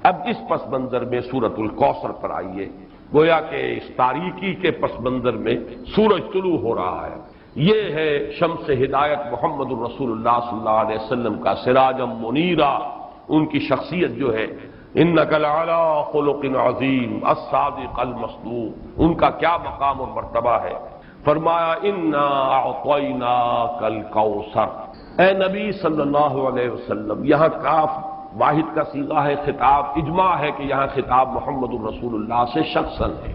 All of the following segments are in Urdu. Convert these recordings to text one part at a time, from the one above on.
اب اس پس منظر میں سورۃ الکوثر پر آئیے، گویا کہ اس تاریکی کے پس منظر میں سورج طلوع ہو رہا ہے۔ یہ ہے شمس ہدایت محمد الرسول اللہ صلی اللہ علیہ وسلم کا سراجا منیرا، ان کی شخصیت جو ہے انک لعلی خلق عظیم الصادق المصدوق، ان کا کیا مقام اور مرتبہ ہے۔ فرمایا انا اعطیناک الکوثر، اے نبی صلی اللہ علیہ وسلم، یہاں کاف واحد کا صیغہ ہے خطاب، اجماع ہے کہ یہاں خطاب محمد الرسول اللہ سے شخصاً ہے،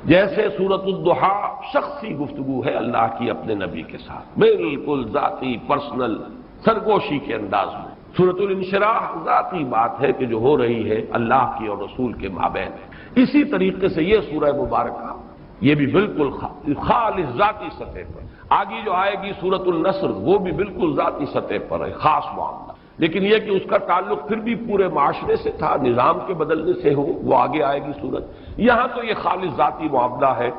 جیسے سورۃ الضحیٰ شخصی گفتگو ہے اللہ کی اپنے نبی کے ساتھ، بالکل ذاتی پرسنل سرگوشی کے انداز میں۔ سورۃ الانشراح ذاتی بات ہے کہ جو ہو رہی ہے اللہ کی اور رسول کے مابین ہے۔ اسی طریقے سے یہ سورہ مبارکہ یہ بھی بالکل خالص ذاتی سطح پر، آگے جو آئے گی سورۃ النصر وہ بھی بالکل ذاتی سطح پر ہے، خاص معاملہ، لیکن یہ کہ اس کا تعلق پھر بھی پورے معاشرے سے تھا، نظام کے بدلنے سے ہو، وہ آگے آئے گی سورت۔ یہاں تو یہ خالص ذاتی معاملہ ہے،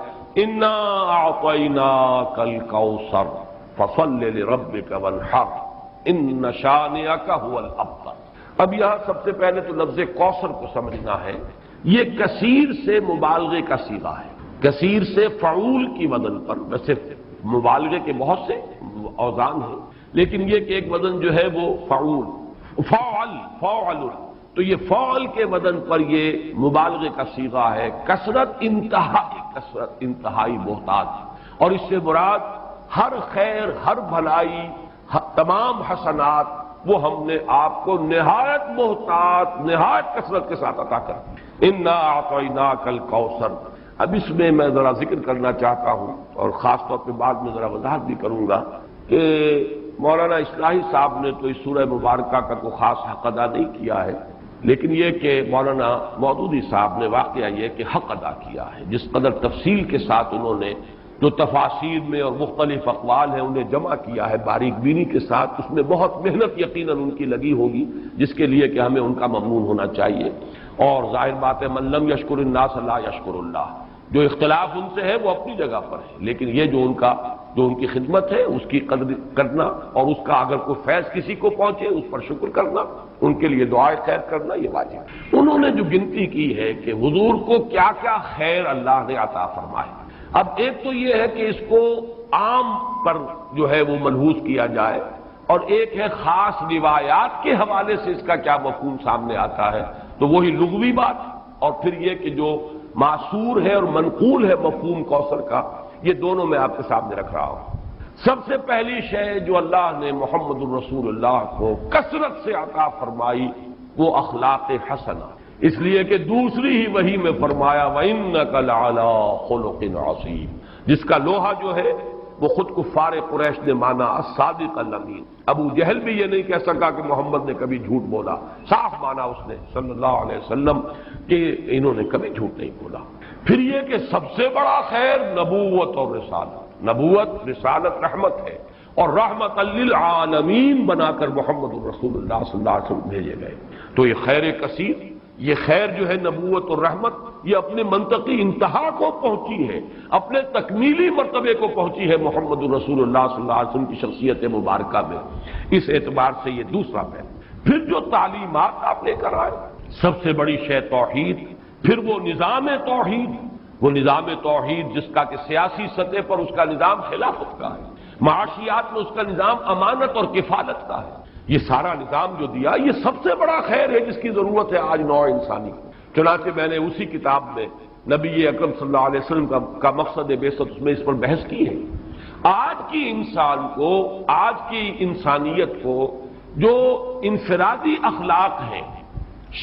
انا اعطیناک الکوثر فصل لربک وانحر ان شانئک هو الابتر۔ اب یہاں سب سے پہلے تو لفظ کوثر کو سمجھنا ہے، یہ کثیر سے مبالغے کا صیغہ ہے، کثیر سے فعول کی وزن پر، ویسے مبالغے کے بہت سے اوزان ہیں لیکن یہ کہ ایک وزن جو ہے وہ فعول، فعل، تو یہ فعل کے وزن پر یہ مبالغے کا صیغہ ہے، کثرت انتہائی محتاج، اور اس سے مراد ہر خیر، ہر بھلائی، تمام حسنات وہ ہم نے آپ کو نہایت محتاج، نہایت کثرت کے ساتھ عطا کر دی۔ انا اعطیناک الکوثر۔ اب اس میں ذرا ذکر کرنا چاہتا ہوں اور خاص طور پہ بعد میں ذرا وضاحت بھی کروں گا کہ مولانا اصلاحی صاحب نے تو اس سورہ مبارکہ کا کوئی خاص حق ادا نہیں کیا ہے، لیکن یہ کہ مولانا مودودی صاحب نے واقعہ یہ کہ حق ادا کیا ہے، جس قدر تفصیل کے ساتھ انہوں نے جو تفاسیر میں اور مختلف اقوال ہیں انہیں جمع کیا ہے باریک بینی کے ساتھ، اس میں بہت محنت یقیناً ان کی لگی ہوگی، جس کے لیے کہ ہمیں ان کا ممنون ہونا چاہیے۔ اور ظاہر بات ہے من لم یشکر الناس لا یشکر اللہ، جو اختلاف ان سے ہے وہ اپنی جگہ پر ہے، لیکن یہ جو ان کی خدمت ہے اس کی قدر کرنا، اور اس کا اگر کوئی فیض کسی کو پہنچے اس پر شکر کرنا، ان کے لیے دعائے خیر کرنا، یہ واجب ہے۔ انہوں نے جو گنتی کی ہے کہ حضور کو کیا کیا خیر اللہ نے عطا فرمائے، اب ایک تو یہ ہے کہ اس کو عام پر جو ہے وہ ملحوظ کیا جائے، اور ایک ہے خاص روایات کے حوالے سے اس کا کیا مفہوم سامنے آتا ہے، تو وہی لغوی بات، اور پھر یہ کہ جو معصور ہے اور منقول ہے مفہوم کوثر کا، یہ دونوں میں آپ کے سامنے رکھ رہا ہوں۔ سب سے پہلی شے جو اللہ نے محمد الرسول اللہ کو کثرت سے عطا فرمائی وہ اخلاق حسنہ، اس لیے کہ دوسری ہی وحی میں فرمایا وَإِنَّكَ لَعَلَىٰ خُلُقٍ عَظِيمٍ، جس کا لوہا جو ہے وہ خود کفار قریش نے مانا الصادق الامین۔ ابو جہل بھی یہ نہیں کہہ سکا کہ محمد نے کبھی جھوٹ بولا، صاف مانا اس نے صلی اللہ علیہ وسلم کہ انہوں نے کبھی جھوٹ نہیں بولا۔ پھر یہ کہ سب سے بڑا خیر نبوت اور رسالت، نبوت رسالت رحمت ہے، اور رحمت للعالمین بنا کر محمد الرسول اللہ صلی اللہ علیہ وسلم بھیجے گئے، تو یہ خیر کثیر، یہ خیر جو ہے نبوت اور رحمت، یہ اپنے منطقی انتہا کو پہنچی ہے، اپنے تکمیلی مرتبے کو پہنچی ہے محمد الرسول اللہ صلی اللہ علیہ وسلم کی شخصیت مبارکہ میں۔ اس اعتبار سے یہ دوسرا پہلو۔ پھر جو تعلیمات آپ لے کر آئے، سب سے بڑی شے توحید، پھر وہ نظام توحید جس کا کہ سیاسی سطح پر اس کا نظام خلافت کا ہے، معاشیات میں اس کا نظام امانت اور کفالت کا ہے، یہ سارا نظام جو دیا یہ سب سے بڑا خیر ہے جس کی ضرورت ہے آج نوع انسانی کو۔ چنانچہ میں نے اسی کتاب میں نبی اکرم صلی اللہ علیہ وسلم کا مقصد بعثت اس میں اس پر بحث کی ہے۔ آج کی انسان کو، آج کی انسانیت کو جو انفرادی اخلاق ہیں،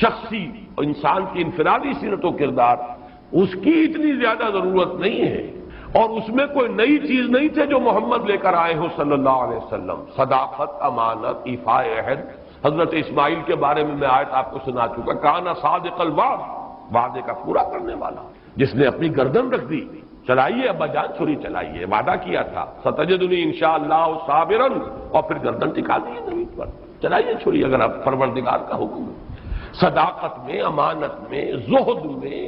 شخصی انسان کی انفرادی سیرت و کردار، اس کی اتنی زیادہ ضرورت نہیں ہے، اور اس میں کوئی نئی چیز نہیں تھے جو محمد لے کر آئے ہو صلی اللہ علیہ وسلم، صداقت، امانت، ایفاء عہد۔ حضرت اسماعیل کے بارے میں آیت آپ کو سنا چکا، کانا صادق الوعد، وعدے کا پورا کرنے والا، جس نے اپنی گردن رکھ دی، چلائیے ابا جان چھری چلائیے، وعدہ کیا تھا ستجدنی انشاءاللہ صابرا، اور پھر گردن ٹکا دی زمین پر، چلائیے چھری اگر آپ پروردگار کا حکم ہے۔ صداقت میں، امانت میں، زہد میں،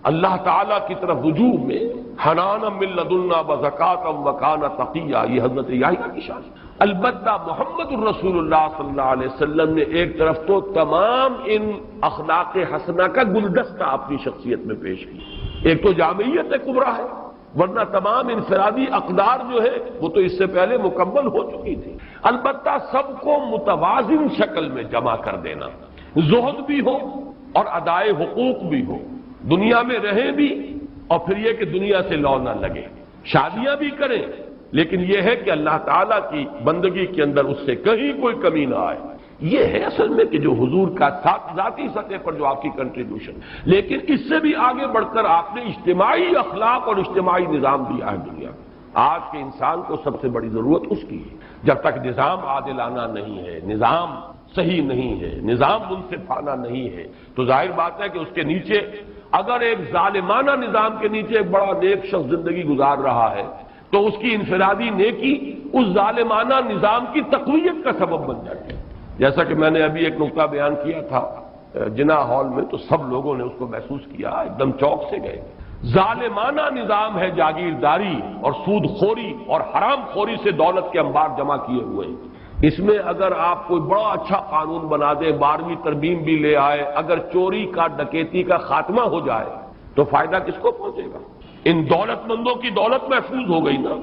اللہ تعالیٰ کی طرف رجوع میں، حنانا من لدنا وزکاتا وکان تقیا، یہ حضرت یحییٰ کی شان۔ البتہ محمد الرسول اللہ صلی اللہ علیہ وسلم نے ایک طرف تو تمام ان اخلاق حسنہ کا گلدستہ اپنی شخصیت میں پیش کی، ایک تو جامعیت کبریٰ ہے، ورنہ تمام انفرادی اقدار جو ہے وہ تو اس سے پہلے مکمل ہو چکی تھی، البتہ سب کو متوازن شکل میں جمع کر دینا، زہد بھی ہو اور ادائے حقوق بھی ہو، دنیا میں رہیں بھی اور پھر یہ کہ دنیا سے لو نہ لگے، شادیاں بھی کریں لیکن یہ ہے کہ اللہ تعالیٰ کی بندگی کے اندر اس سے کہیں کوئی کمی نہ آئے۔ یہ ہے اصل میں کہ جو حضور کا ذاتی سطح پر جو آپ کی کنٹریبیوشن، لیکن اس سے بھی آگے بڑھ کر آپ نے اجتماعی اخلاق اور اجتماعی نظام دیا ہے دنیا میں۔ آج کے انسان کو سب سے بڑی ضرورت اس کی ہے، جب تک نظام عادلانہ نہیں ہے، نظام صحیح نہیں ہے، نظام منصفانہ نہیں ہے، تو ظاہر بات ہے کہ اس کے نیچے اگر ایک ظالمانہ نظام کے نیچے ایک بڑا نیک شخص زندگی گزار رہا ہے تو اس کی انفرادی نیکی اس ظالمانہ نظام کی تقویت کا سبب بن جاتی ہے۔ جیسا کہ میں نے ابھی ایک نقطہ بیان کیا تھا جناح ہال میں، تو سب لوگوں نے اس کو محسوس کیا، ایک دم چوک سے گئے۔ ظالمانہ نظام ہے، جاگیرداری اور سود خوری اور حرام خوری سے دولت کے انبار جمع کیے ہوئے ہیں۔ اس میں اگر آپ کوئی بڑا اچھا قانون بنا دیں، 12ویں ترمیم بھی لے آئے، اگر چوری کا ڈکیتی کا خاتمہ ہو جائے تو فائدہ کس کو پہنچے گا؟ ان دولت مندوں کی دولت محفوظ ہو گئی نا،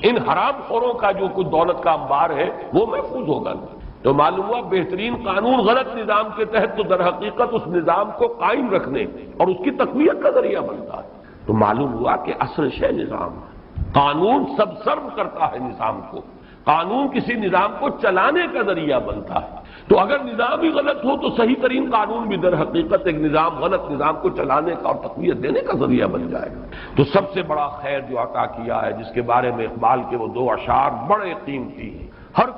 ان حرام خوروں کا جو کچھ دولت کا انبار ہے وہ محفوظ ہوگا نا۔ تو معلوم ہوا بہترین قانون غلط نظام کے تحت تو در حقیقت اس نظام کو قائم رکھنے اور اس کی تقویت کا ذریعہ بنتا ہے۔ تو معلوم ہوا کہ اصل شے نظام ہے، قانون سب سرو کرتا ہے نظام کو، قانون کسی نظام کو چلانے کا ذریعہ بنتا ہے۔ تو اگر نظام ہی غلط ہو تو صحیح ترین قانون بھی در حقیقت ایک نظام غلط نظام کو چلانے کا اور تقویت دینے کا ذریعہ بن جائے گا۔ تو سب سے بڑا خیر جو عطا کیا ہے، جس کے بارے میں اقبال کے وہ 2 اشعار بڑے قیمتی ہیں، ہر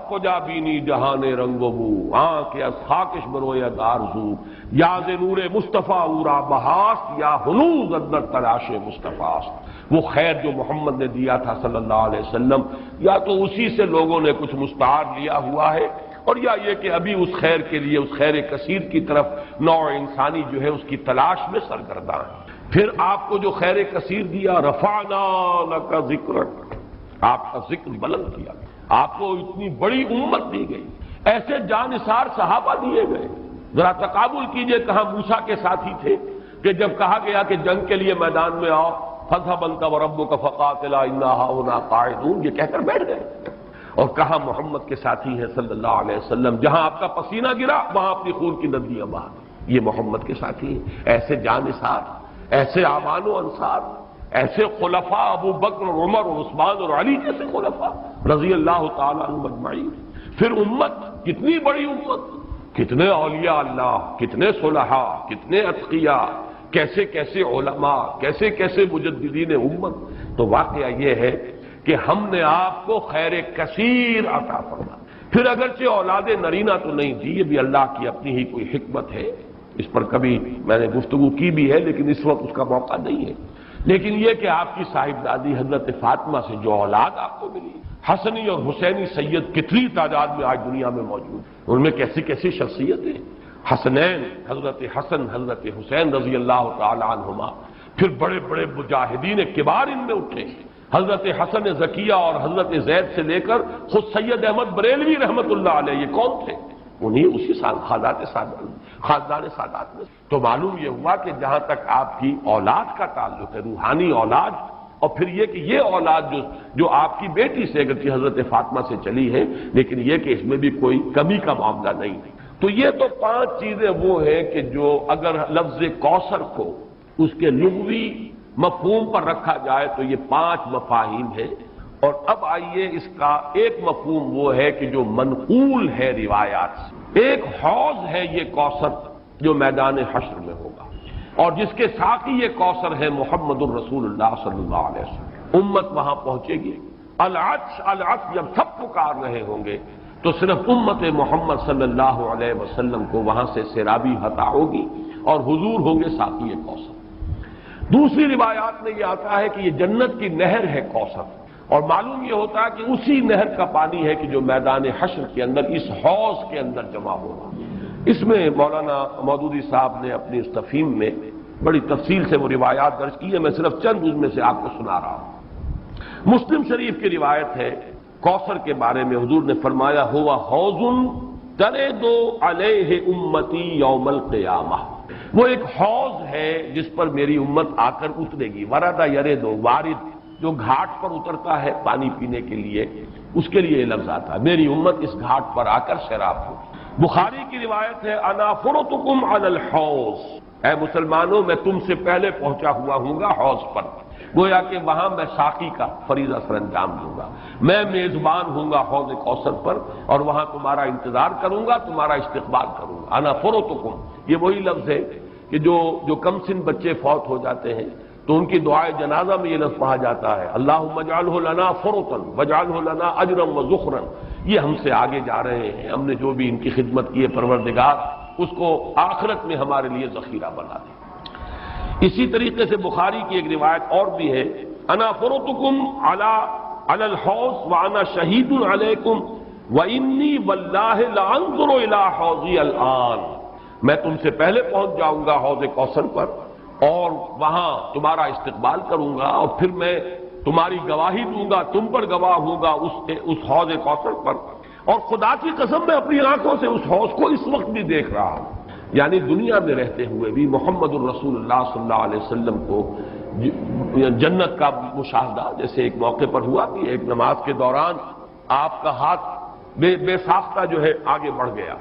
کجا بینی جہان رنگ و بو، آنکھ از خاکش برویا دارزو، یاز نور مصطفیٰ اورا بہاست، یا ہنوز اندر تلاش مصطفیٰست۔ وہ خیر جو محمد نے دیا تھا صلی اللہ علیہ وسلم، یا تو اسی سے لوگوں نے کچھ مستعار لیا ہوا ہے، اور یا یہ کہ ابھی اس خیر کے لیے، اس خیر کثیر کی طرف نوع انسانی جو ہے اس کی تلاش میں سرگرداں ہے۔ پھر آپ کو جو خیر کثیر دیا، رفعنا لک ذکرک، آپ کا ذکر بلند کیا، آپ کو اتنی بڑی امت دی گئی، ایسے جانثار صحابہ دیے گئے۔ ذرا تقابل کیجئے، کہاں موسیٰ کے ساتھی تھے کہ جب کہا گیا کہ جنگ کے لیے میدان میں آؤ، فاذهب انت وربك فقاتلا انا هاهنا قاعدون، یہ کہہ کر بیٹھ گئے۔ اور کہاں محمد کے ساتھی ہیں صلی اللہ علیہ وسلم، جہاں آپ کا پسینہ گرا وہاں اپنی خون کی ندیاں بہا، یہ محمد کے ساتھی ہیں۔ ایسے جانثار، ایسے اعوان و انصار، ایسے خلفاء، ابو بکر اور عمر اور عثمان اور علی جیسے خلفاء رضی اللہ تعالیٰ عنہم اجمعین۔ پھر امت، کتنی بڑی امت، کتنے اولیاء اللہ، کتنے صلحاء، کتنے اتقیاء، کیسے کیسے علماء، کیسے کیسے مجددین امت۔ تو واقعہ یہ ہے کہ ہم نے آپ کو خیر کثیر عطا فرمایا۔ پھر اگرچہ اولاد نرینہ تو نہیں دی، یہ بھی اللہ کی اپنی ہی کوئی حکمت ہے، اس پر کبھی میں نے گفتگو کی بھی ہے لیکن اس وقت اس کا موقع نہیں ہے۔ لیکن یہ کہ آپ کی صاحبزادی حضرت فاطمہ سے جو اولاد آپ کو ملی، حسنی اور حسینی سید کتنی تعداد میں آج دنیا میں موجود، ان میں کیسی کیسی شخصیتیں، حسنین، حضرت حسن، حضرت حسین رضی اللہ تعالی عنہما، پھر بڑے بڑے مجاہدین کبار ان میں اٹھے، حضرت حسن زکیہ اور حضرت زید سے لے کر خود سید احمد بریلوی رحمت اللہ علیہ، یہ کون تھے؟ انہی اسی خاندان سادات میں۔ تو معلوم یہ ہوا کہ جہاں تک آپ کی اولاد کا تعلق ہے، روحانی اولاد، اور پھر یہ کہ یہ اولاد جو آپ کی بیٹی سے اگرچہ حضرت فاطمہ سے چلی ہے، لیکن یہ کہ اس میں بھی کوئی کمی کا معاملہ نہیں ہے۔ تو یہ تو 5 چیزیں وہ ہیں کہ جو اگر لفظ کوثر کو اس کے لغوی مفہوم پر رکھا جائے تو یہ 5 مفاہیم ہیں۔ اور اب آئیے اس کا ایک مفہوم وہ ہے کہ جو منقول ہے روایات سے، ایک حوض ہے یہ کوثر جو میدان حشر میں ہوگا، اور جس کے ساقی یہ کوثر ہے محمد الرسول اللہ صلی اللہ علیہ وسلم۔ امت وہاں پہنچے گی، العطش العطش جب سب پکار رہے ہوں گے تو صرف امت محمد صلی اللہ علیہ وسلم کو وہاں سے سیرابی عطا ہوگی اور حضور ہوں گے ساقی کوثر۔ دوسری روایات میں یہ آتا ہے کہ یہ جنت کی نہر ہے کوثر، اور معلوم یہ ہوتا ہے کہ اسی نہر کا پانی ہے کہ جو میدان حشر کے اندر اس حوض کے اندر جمع ہوگا۔ اس میں مولانا مودودی صاحب نے اپنی اس تفہیم میں بڑی تفصیل سے وہ روایات درج کی ہیں، میں صرف چند ان میں سے آپ کو سنا رہا ہوں۔ مسلم شریف کی روایت ہے کوثر کے بارے میں، حضور نے فرمایا ہوا حوض ترد علیہ امتی یوم القیامہ، وہ ایک حوض ہے جس پر میری امت آ کر اترے گی۔ ورد یرد، وارد جو گھاٹ پر اترتا ہے پانی پینے کے لیے، اس کے لیے یہ لفظ آتا ہے، میری امت اس گھاٹ پر آ کر سیراب ہو۔ بخاری کی روایت ہے انا فرطکم علی الحوض، اے مسلمانوں میں تم سے پہلے پہنچا ہوا ہوں گا حوض پر، گویا کہ وہاں میں ساقی کا فریضہ سر انجام دوں گا، میں میزبان ہوں گا حوض کوثر پر، اور وہاں تمہارا انتظار کروں گا، تمہارا استقبال کروں گا۔ انا فرطکم، یہ وہی لفظ ہے کہ جو کم سن بچے فوت ہو جاتے ہیں تو ان کی دعائے جنازہ میں یہ لفظ پڑھا جاتا ہے اللہم اجعلہ لنا فرطا واجعلہ لنا اجرا وذخرا، یہ ہم سے آگے جا رہے ہیں، ہم نے جو بھی ان کی خدمت کی ہے پروردگار اس کو آخرت میں ہمارے لیے ذخیرہ بنا دے۔ اسی طریقے سے بخاری کی ایک روایت اور بھی ہے انا فرطکم علی الحوض وانا شہید علیکم وانی واللہ لانظر الی حوضی الان، میں تم سے پہلے پہنچ جاؤں گا حوض کوثر پر اور وہاں تمہارا استقبال کروں گا، اور پھر میں تمہاری گواہی دوں گا، تم پر گواہ ہوں گا اس حوض کوثر پر، اور خدا کی قسم میں اپنی آنکھوں سے اس حوض کو اس وقت بھی دیکھ رہا ہوں۔ یعنی دنیا میں رہتے ہوئے بھی محمد الرسول اللہ صلی اللہ علیہ وسلم کو جنت کا مشاہدہ جیسے ایک موقع پر ہوا کہ ایک نماز کے دوران آپ کا ہاتھ بے ساختہ جو ہے آگے بڑھ گیا،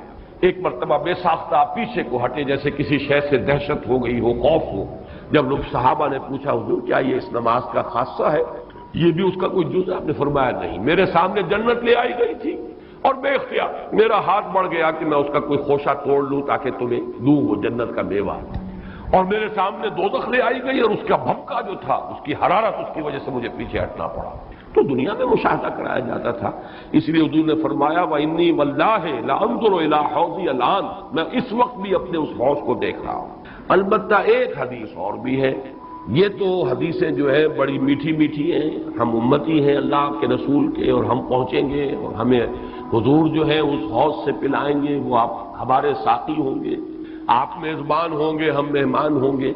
ایک مرتبہ بے ساختہ پیچھے کو ہٹے جیسے کسی شے سے دہشت ہو گئی ہو، خوف ہو۔ جب لوگ صحابہ نے پوچھا حضور کیا یہ اس نماز کا خاصہ ہے، یہ بھی اس کا کوئی جز ہے؟ آپ نے فرمایا نہیں، میرے سامنے جنت لے آئی گئی تھی اور بے اختیار میرا ہاتھ بڑھ گیا کہ میں اس کا کوئی خوشہ توڑ لوں تاکہ تمہیں دوں وہ جنت کا میوہ، اور میرے سامنے دوزخ لے آئی گئی اور اس کا بھبکا جو تھا، اس کی حرارت، اس کی وجہ سے مجھے پیچھے ہٹنا پڑا۔ تو دنیا میں مشاہدہ کرایا جاتا تھا، اس لیے حضور نے فرمایا وَإِنِّي وَاللَّهِ لَأَنظُرُ إِلَىٰ حَوْضِي الْآنَ، میں اس وقت بھی اپنے اس حوض کو دیکھ رہا ہوں۔ البتہ ایک حدیث اور بھی ہے، یہ تو حدیثیں جو ہے بڑی میٹھی میٹھی ہیں، ہم امتی ہیں اللہ کے رسول کے اور ہم پہنچیں گے اور ہمیں حضور جو ہے اس حوض سے پلائیں گے، وہ آپ ہمارے ساقی ہوں گے، آپ میزبان ہوں گے، ہم مہمان ہوں گے،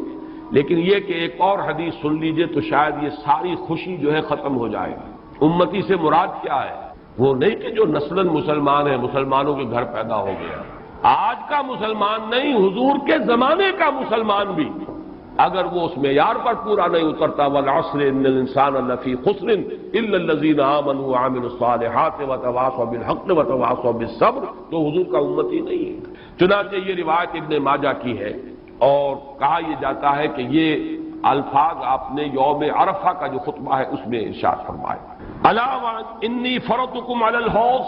لیکن یہ کہ ایک اور حدیث سن لیجئے تو شاید یہ ساری خوشی جو ہے ختم ہو جائے گی۔ امتی سے مراد کیا ہے؟ وہ نہیں کہ جو نسلاً مسلمان ہیں، مسلمانوں کے گھر پیدا ہو گیا، آج کا مسلمان نہیں، حضور کے زمانے کا مسلمان بھی اگر وہ اس معیار پر پورا نہیں اترتا والعصر ان الانسان لفی خسر الا الذین آمنوا وعملوا الصالحات وتواصوا بالحق وتواصوا بالصبر، تو حضور کا امتی نہیں ہے۔ چنانچہ یہ روایت ابن ماجہ کی ہے اور کہا یہ جاتا ہے کہ یہ الفاظ آپ نے یوم عرفہ کا جو خطبہ ہے اس میں ارشاد فرمایا الا انی فرطکم علی الحوض،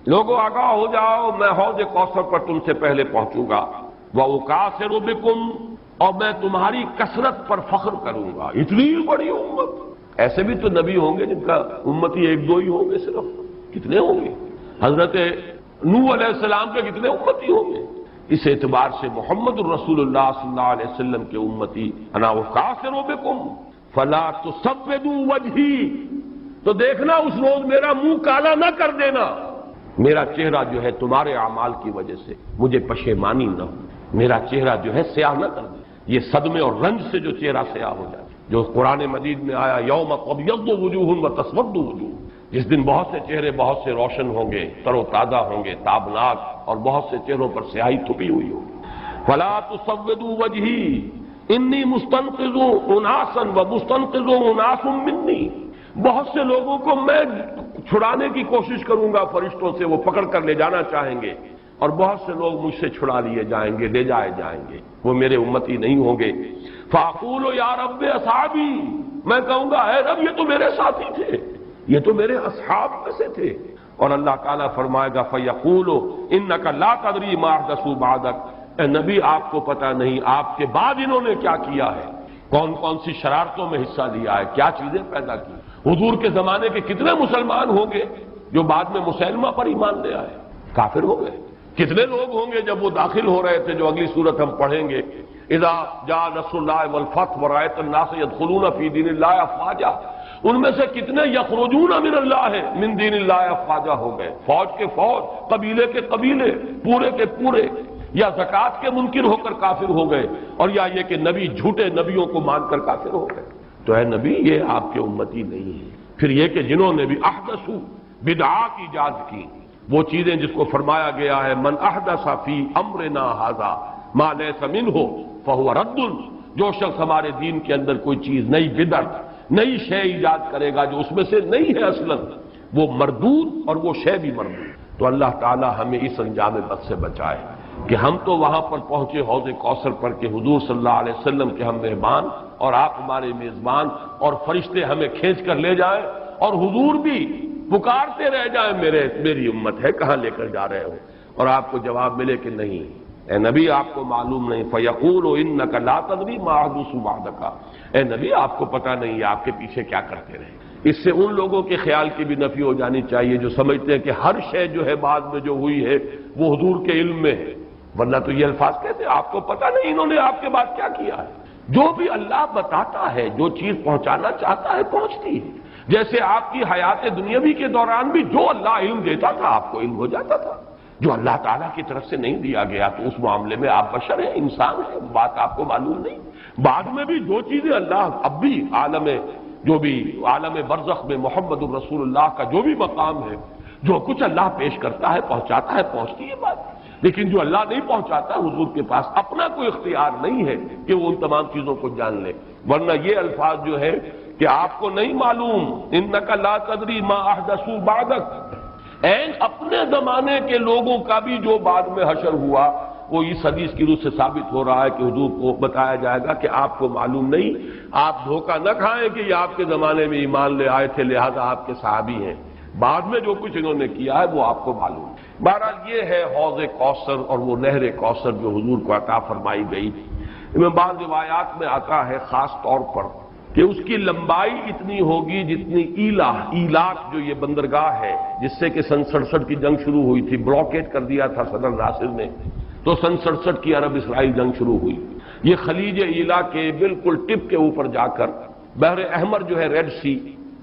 لوگوں آگاہ ہو جاؤ میں حوض کوثر پر تم سے پہلے پہنچوں گا، وَأُكَاثِرُ بِكُمْ، اور میں تمہاری کثرت پر فخر کروں گا۔ اتنی بڑی امت، ایسے بھی تو نبی ہوں گے جن کا امتی ایک دو ہی ہوں گے صرف، کتنے ہوں گے؟ حضرت نوح علیہ السلام کے کتنے امتی ہوں گے؟ اس اعتبار سے محمد الرسول اللہ صلی اللہ علیہ وسلم کے امتی انا وکاثر بکم فلا تسودوا وجہی، تو دیکھنا اس روز میرا منہ کالا نہ کر دینا، میرا چہرہ جو ہے تمہارے اعمال کی وجہ سے مجھے پشیمانی نہ ہو، میرا چہرہ جو ہے سیاہ نہ کر دے۔ یہ صدمے اور رنج سے جو چہرہ سیاہ ہو جائے، جو قرآن مجید میں آیا یوم تبیض وجوہ وتسود وجوہ، جس دن بہت سے چہرے بہت سے روشن ہوں گے، تر و تازہ ہوں گے، تابناک، اور بہت سے چہروں پر سیاہی تھپی ہوئی ہوگی۔ فلا تسودوا وجہی انی مستنقذ اناسا ومستنقذ اناس منی، بہت سے لوگوں کو میں چھڑانے کی کوشش کروں گا فرشتوں سے، وہ پکڑ کر لے جانا چاہیں گے، اور بہت سے لوگ مجھ سے چھڑا لیے جائیں گے، لے جائے جائیں گے، وہ میرے امتی نہیں ہوں گے۔ فاقول یا رب اصحابی، میں کہوں گا اے رب یہ تو میرے ساتھی تھے، یہ تو میرے اصحاب میں سے تھے، اور اللہ تعالیٰ فرمائے گا فیقول انک لا تدری ما احدثوا بعدک، اے نبی آپ کو پتہ نہیں آپ کے بعد انہوں نے کیا کیا ہے، کون کون سی شرارتوں میں حصہ لیا ہے، کیا چیزیں پیدا کی۔ حضور کے زمانے کے کتنے مسلمان ہوں گے جو بعد میں مسلمہ پر ایمان لے آئے، کافر ہو گئے؟ کتنے لوگ ہوں گے جب وہ داخل ہو رہے تھے، جو اگلی صورت ہم پڑھیں گے اذا جاء نصر اللہ والفتح ورأیت الناس يدخلون فی دین اللہ افواجا، ان میں سے کتنے یخرجون من اللہ من دین اللہ افواجا ہو گئے، فوج کے فوج، قبیلے کے قبیلے، پورے کے پورے، یا زکات کے منکر ہو کر کافر ہو گئے، اور یا یہ کہ نبی جھوٹے نبیوں کو مان کر کافر ہو گئے۔ تو اے نبی یہ آپ کے امتی نہیں ہے۔ پھر یہ کہ جنہوں نے بھی احدثوا بدعات ایجاد کی، وہ چیزیں جس کو فرمایا گیا ہے من احدث فی امرنا ھذا ما لیس منہ فہو رد، جو شخص ہمارے دین کے اندر کوئی چیز نئی بدعت نئی شے ایجاد کرے گا جو اس میں سے نہیں ہے اصلاً، وہ مردود اور وہ شے بھی مردود۔ تو اللہ تعالی ہمیں اس انجام بد سے بچائے کہ ہم تو وہاں پر پہنچے حوض کوثر پر کہ حضور صلی اللہ علیہ وسلم کے ہم مہمان اور آپ ہمارے میزبان، اور فرشتے ہمیں کھینچ کر لے جائیں، اور حضور بھی پکارتے رہ جائیں میری امت ہے کہاں لے کر جا رہے ہو، اور آپ کو جواب ملے کہ نہیں اے نبی آپ کو معلوم نہیں، فَيَقُولُ إِنَّكَ لَا تَدْرِي مَا أَحْدَثُ بَعْدَكَ، اے نبی آپ کو پتہ نہیں ہے آپ کے پیچھے کیا کرتے رہے۔ اس سے ان لوگوں کے خیال کی بھی نفی ہو جانی چاہیے جو سمجھتے ہیں کہ ہر شے جو ہے بعد میں جو ہوئی ہے وہ حضور کے علم میں ہے، ورنہ تو یہ الفاظ کہتے ہیں آپ کو پتہ نہیں انہوں نے آپ کے بعد کیا کیا ہے۔ جو بھی اللہ بتاتا ہے، جو چیز پہنچانا چاہتا ہے پہنچتی ہے۔ جیسے آپ کی حیات دنیاوی کے دوران بھی جو اللہ علم دیتا تھا آپ کو علم ہو جاتا تھا، جو اللہ تعالیٰ کی طرف سے نہیں دیا گیا تو اس معاملے میں آپ بشر ہیں، انسان ہیں، بات آپ کو معلوم نہیں۔ بعد میں بھی جو چیزیں اللہ اب بھی عالم برزخ میں محمد الرسول اللہ کا جو بھی مقام ہے، جو کچھ اللہ پیش کرتا ہے پہنچاتا ہے، پہنچتی ہے بات۔ لیکن جو اللہ نہیں پہنچاتا حضور کے پاس اپنا کوئی اختیار نہیں ہے کہ وہ ان تمام چیزوں کو جان لے، ورنہ یہ الفاظ جو ہے کہ آپ کو نہیں معلوم انک لا تدری ما احدثوا بعدک، اپنے زمانے کے لوگوں کا بھی جو بعد میں حشر ہوا وہ اس حدیث کی روح سے ثابت ہو رہا ہے کہ حضور کو بتایا جائے گا کہ آپ کو معلوم نہیں، آپ دھوکہ نہ کھائیں کہ یہ آپ کے زمانے میں ایمان لے آئے تھے لہذا آپ کے صحابی ہیں، بعد میں جو کچھ انہوں نے کیا ہے وہ آپ کو معلوم ہے۔ بہرحال یہ ہے حوض کوثر اور وہ نہر کوثر جو حضور کو عطا فرمائی گئی۔ میں بعض روایات میں آتا ہے خاص طور پر کہ اس کی لمبائی اتنی ہوگی جتنی ایلاک جو یہ بندرگاہ ہے جس سے کہ سن 67 کی جنگ شروع ہوئی تھی، بلاکیٹ کر دیا تھا صدر ناصر نے، تو سن 67 کی عرب اسرائیل جنگ شروع ہوئی۔ یہ خلیج ایلا کے بالکل ٹپ کے اوپر جا کر بحر احمر جو ہے ریڈ سی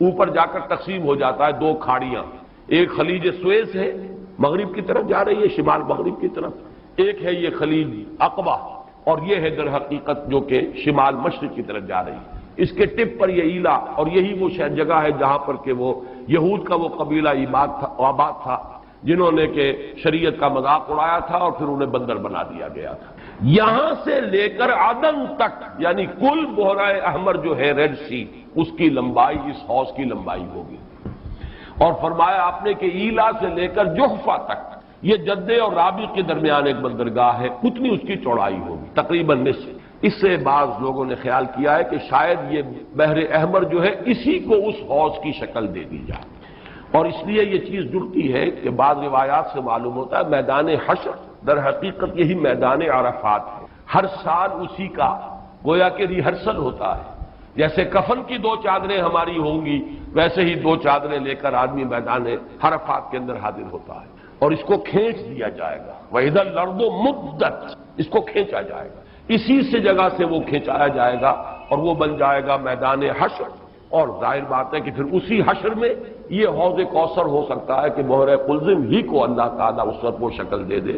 اوپر جا کر تقسیم ہو جاتا ہے دو کھاڑیاں، ایک خلیج سویس ہے مغرب کی طرف جا رہی ہے شمال مغرب کی طرف، ایک ہے یہ خلیج عقبہ اور یہ ہے در حقیقت جو کہ شمال مشرق کی طرف جا رہی ہے۔ اس کے ٹپ پر یہ ایلا، اور یہی وہ جگہ ہے جہاں پر کہ وہ یہود کا وہ قبیلہ آباد تھا جنہوں نے کہ شریعت کا مذاق اڑایا تھا اور پھر انہیں بندر بنا دیا گیا تھا۔ یہاں سے لے کر عدن تک یعنی کل بحیرہ احمر جو ہے ریڈ سی اس کی لمبائی اس حوض کی لمبائی ہوگی، اور فرمایا آپ نے کہ ایلا سے لے کر جحفہ تک یہ جدے اور رابغ کے درمیان ایک بندرگاہ ہے، اتنی اس کی چوڑائی ہوگی تقریباً نصف۔ اس سے بعض لوگوں نے خیال کیا ہے کہ شاید یہ بحر احمر جو ہے اسی کو اس حوض کی شکل دے دی جائے، اور اس لیے یہ چیز جڑتی ہے کہ بعض روایات سے معلوم ہوتا ہے میدان حشر در حقیقت یہی میدان عرفات ہے، ہر سال اسی کا گویا کہ ریہرسل ہوتا ہے، جیسے کفن کی دو چادریں ہماری ہوں گی ویسے ہی دو چادریں لے کر آدمی میدان عرفات کے اندر حاضر ہوتا ہے، اور اس کو کھینچ دیا جائے گا، وَإِذَا الْأَرْضُ مُدَّتْ، اس کو کھینچا جائے گا، اسی سے جگہ سے وہ کھینچایا جائے گا اور وہ بن جائے گا میدان حشر۔ اور ظاہر بات ہے کہ پھر اسی حشر میں یہ حوض کوثر ہو سکتا ہے کہ بحر قلزم ہی کو اللہ تعالیٰ اس وقت وہ شکل دے دے،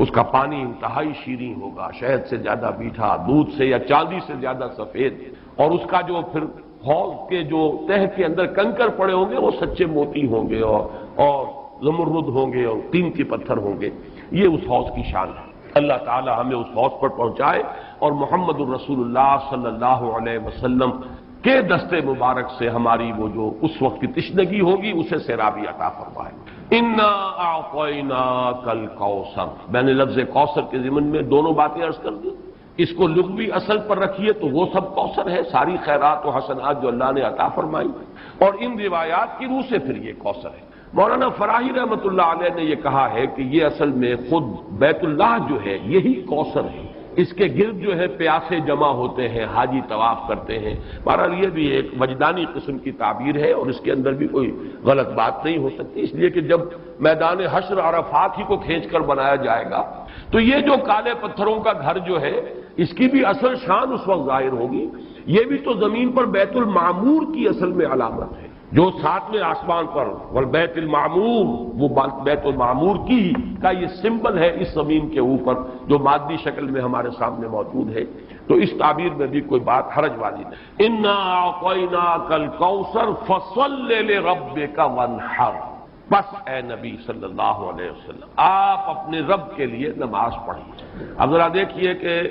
اس کا پانی انتہائی شیریں ہوگا، شہد سے زیادہ میٹھا، دودھ سے یا چاندی سے زیادہ سفید، اور اس کا جو پھر حوض کے جو تہ کے اندر کنکر پڑے ہوں گے وہ سچے موتی ہوں گے اور زمرد ہوں گے اور قیمتی پتھر ہوں گے۔ یہ اس حوض کی شان ہے۔ اللہ تعالی ہمیں اس حوض پر پہنچائے اور محمد الرسول اللہ صلی اللہ علیہ وسلم کے دستے مبارک سے ہماری وہ جو اس وقت کی تشنگی ہوگی اسے سیرابی عطا فرمائے۔ انا اعطیناک الکوثر، میں نے لفظ کوثر کے ضمن میں دونوں باتیں عرض کر دی، اس کو لغوی اصل پر رکھیے تو وہ سب کوثر ہے، ساری خیرات و حسنات جو اللہ نے عطا فرمائی، اور ان روایات کی روح سے پھر یہ کوثر ہے۔ مولانا فراہی رحمۃ اللہ علیہ نے یہ کہا ہے کہ یہ اصل میں خود بیت اللہ جو ہے یہی کوثر ہے، اس کے گرد جو ہے پیاسے جمع ہوتے ہیں، حاجی طواف کرتے ہیں۔ بہرحال یہ بھی ایک وجدانی قسم کی تعبیر ہے اور اس کے اندر بھی کوئی غلط بات نہیں ہو سکتی، اس لیے کہ جب میدان حشر عرفات ہی کو کھینچ کر بنایا جائے گا تو یہ جو کالے پتھروں کا گھر جو ہے اس کی بھی اصل شان اس وقت ظاہر ہوگی۔ یہ بھی تو زمین پر بیت المعمور کی اصل میں علامت ہے، جو ساتویں آسمان پر والبیت المعمور، وہ بیت المعمور کی کا یہ سمبل ہے اس زمین کے اوپر جو مادی شکل میں ہمارے سامنے موجود ہے، تو اس تعبیر میں بھی کوئی بات حرج والی نہیں۔ انا اعطیناک الکوثر فصل لربک وانحر، بس اے نبی صلی اللہ علیہ وسلم آپ اپنے رب کے لیے نماز پڑھیے۔ اب ذرا دیکھیے کہ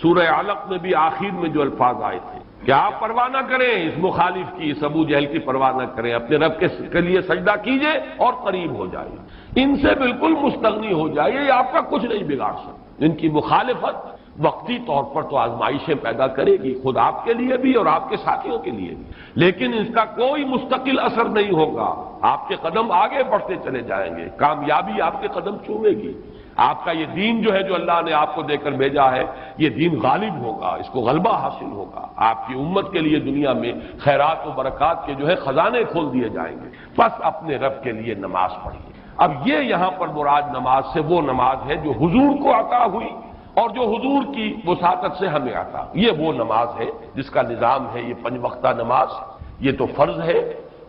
سورہ علق میں بھی آخر میں جو الفاظ آئے تھے کہ آپ پرواہ نہ کریں اس مخالف کی، اس ابو جہل کی پرواہ نہ کریں، اپنے رب کے لیے سجدہ کیجئے اور قریب ہو جائیے، ان سے بالکل مستغنی ہو جائیے، یہ آپ کا کچھ نہیں بگاڑ سکتے۔ ان کی مخالفت وقتی طور پر تو آزمائشیں پیدا کرے گی، خود آپ کے لیے بھی اور آپ کے ساتھیوں کے لیے بھی، لیکن اس کا کوئی مستقل اثر نہیں ہوگا، آپ کے قدم آگے بڑھتے چلے جائیں گے، کامیابی آپ کے قدم چومے گی، آپ کا یہ دین جو ہے جو اللہ نے آپ کو دے کر بھیجا ہے یہ دین غالب ہوگا، اس کو غلبہ حاصل ہوگا، آپ کی امت کے لیے دنیا میں خیرات و برکات کے جو ہے خزانے کھول دیے جائیں گے۔ بس اپنے رب کے لیے نماز پڑھیے۔ اب یہ یہاں پر مراد نماز سے وہ نماز ہے جو حضور کو عطا ہوئی اور جو حضور کی وساطت سے ہمیں عطا، یہ وہ نماز ہے جس کا نظام ہے یہ 5 وقتہ نماز، یہ تو فرض ہے،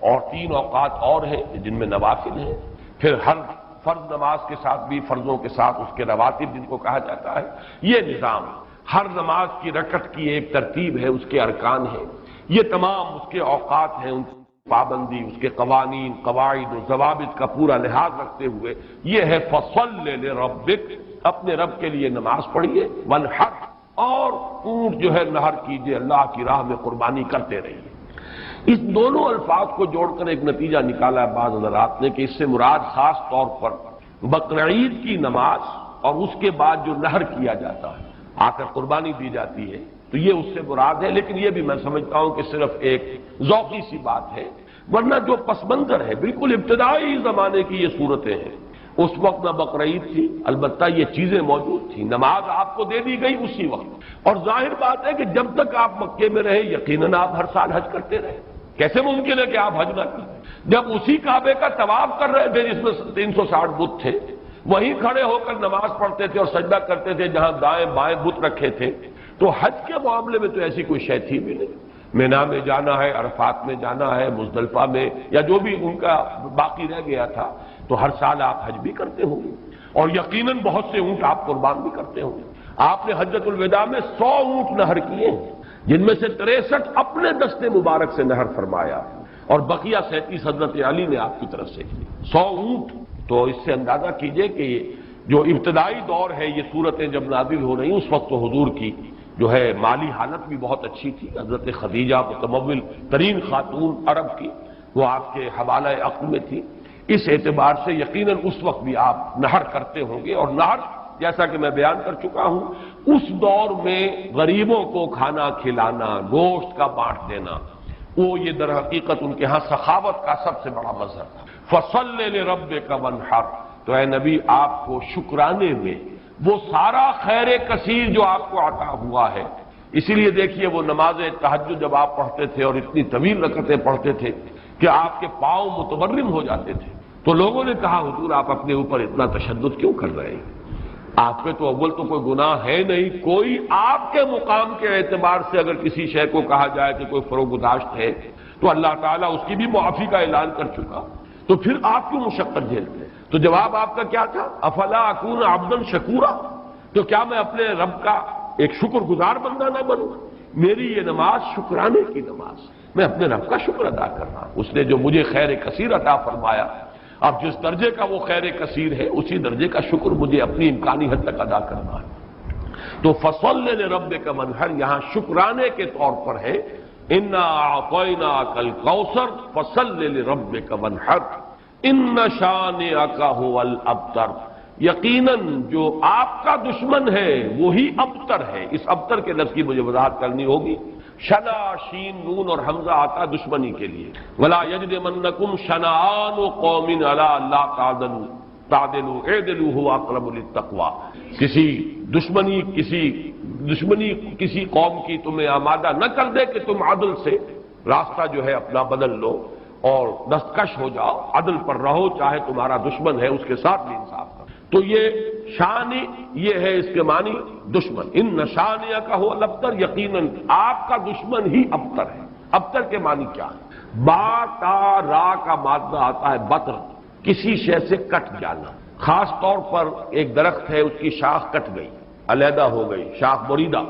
اور 3 اوقات اور ہیں جن میں نوافل ہیں، پھر ہر فرض نماز کے ساتھ بھی فرضوں کے ساتھ اس کے رواتب جن کو کہا جاتا ہے، یہ نظام ہر نماز کی رکعت کی ایک ترتیب ہے، اس کے ارکان ہیں، یہ تمام اس کے اوقات ہیں، ان کی پابندی، اس کے قوانین، قواعد و ضوابط کا پورا لحاظ رکھتے ہوئے یہ ہے فصل لربک، اپنے رب کے لیے نماز پڑھیے، وانحر، اور اونٹ جو ہے نہر کیجئے، اللہ کی راہ میں قربانی کرتے رہیے۔ اس دونوں الفاظ کو جوڑ کر ایک نتیجہ نکالا ہے بعض حضرات نے کہ اس سے مراد خاص طور پر بقرعید کی نماز اور اس کے بعد جو نہر کیا جاتا ہے، آ کر قربانی دی جاتی ہے، تو یہ اس سے مراد ہے، لیکن یہ بھی میں سمجھتا ہوں کہ صرف ایک ذوقی سی بات ہے، ورنہ جو پس منظر ہے بالکل ابتدائی زمانے کی یہ صورتیں ہیں، اس وقت نہ بقرعید تھی، البتہ یہ چیزیں موجود تھیں، نماز آپ کو دے دی گئی اسی وقت، اور ظاہر بات ہے کہ جب تک آپ مکے میں رہے یقیناً آپ ہر سال حج کرتے رہے، کیسے ممکن ہے کہ آپ حج نہ کریں؟ جب اسی کعبے کا طواف کر رہے تھے جس میں 360 بت تھے، وہیں کھڑے ہو کر نماز پڑھتے تھے اور سجدہ کرتے تھے جہاں دائیں بائیں بت رکھے تھے، تو حج کے معاملے میں تو ایسی کوئی شے تھی بھی نہیں۔ مینا میں جانا ہے، عرفات میں جانا ہے، مزدلفہ میں، یا جو بھی ان کا باقی رہ گیا تھا، تو ہر سال آپ حج بھی کرتے ہوں گے، اور یقیناً بہت سے اونٹ آپ قربان بھی کرتے ہوں گے۔ آپ نے حجۃ الوداع میں 100 اونٹ نہر کیے ہیں، جن میں سے 63 اپنے دست مبارک سے نہر فرمایا، اور بقیہ 37 حضرت علی نے آپ کی طرف سے کی، 100 اونٹ۔ تو اس سے اندازہ کیجئے کہ جو ابتدائی دور ہے، یہ صورتیں جب نازل ہو رہی، اس وقت تو حضور کی جو ہے مالی حالت بھی بہت اچھی تھی، حضرت خدیجہ متمول ترین خاتون عرب کی، وہ آپ کے حوالہ عقد میں تھی، اس اعتبار سے یقیناً اس وقت بھی آپ نہر کرتے ہوں گے، اور نہر جیسا کہ میں بیان کر چکا ہوں اس دور میں غریبوں کو کھانا کھلانا، گوشت کا بانٹ دینا، وہ یہ در حقیقت ان کے ہاں سخاوت کا سب سے بڑا مظہر تھا۔ فصل لربک وانحر، تو اے نبی آپ کو شکرانے میں وہ سارا خیر کثیر جو آپ کو عطا ہوا ہے، اسی لیے دیکھیے وہ نماز تہجد جب آپ پڑھتے تھے اور اتنی طویل رکعتیں پڑھتے تھے کہ آپ کے پاؤں متورم ہو جاتے تھے، تو لوگوں نے کہا حضور آپ اپنے اوپر اتنا تشدد کیوں کر رہے ہیں؟ آپ پہ تو اول تو کوئی گناہ ہے نہیں، کوئی آپ کے مقام کے اعتبار سے اگر کسی شے کو کہا جائے کہ کوئی فروگزاشت ہے تو اللہ تعالیٰ اس کی بھی معافی کا اعلان کر چکا، تو پھر آپ کیوں مشقت جھیلتے ہیں؟ تو جواب آپ کا کیا تھا؟ افلا اکون عبدا شکورا، تو کیا میں اپنے رب کا ایک شکر گزار بندہ نہ بنوں؟ میری یہ نماز شکرانے کی نماز، میں اپنے رب کا شکر ادا کر رہا ہوں، اس نے جو مجھے خیر کثیر عطا فرمایا، اب جس درجے کا وہ خیر کثیر ہے اسی درجے کا شکر مجھے اپنی امکانی حد تک ادا کرنا ہے۔ تو فصل لربک وانحر یہاں شکرانے کے طور پر ہے، انا اعطیناک الکوثر فصل لربک وانحر ان شانئک هو الابتر، یقیناً جو آپ کا دشمن ہے وہی ابتر ہے۔ اس ابتر کے لفظ کی مجھے وضاحت کرنی ہوگی۔ شنا، شین، نون اور حمزہ آتا دشمنی کے لیے، ولا یجرمنکم شنآن قوم علی الا تعدلوا اعدلوا هو اقرب للتقوی، کسی دشمنی کسی قوم کی تمہیں آمادہ نہ کر دے کہ تم عدل سے راستہ جو ہے اپنا بدل لو اور دستکش ہو جاؤ، عدل پر رہو، چاہے تمہارا دشمن ہے اس کے ساتھ بھی انصاف کرو۔ تو یہ شان یہ ہے، اس کے معنی دشمن، ان نشانیہ کا ہو الابتر، یقیناً آپ کا دشمن ہی ابتر ہے۔ ابتر کے معنی کیا ہے؟ با تا را کا مادہ آتا ہے بطر، کسی شے سے کٹ جانا. خاص طور پر ایک درخت ہے، اس کی شاخ کٹ گئی، علیحدہ ہو گئی، شاخ بریدہ،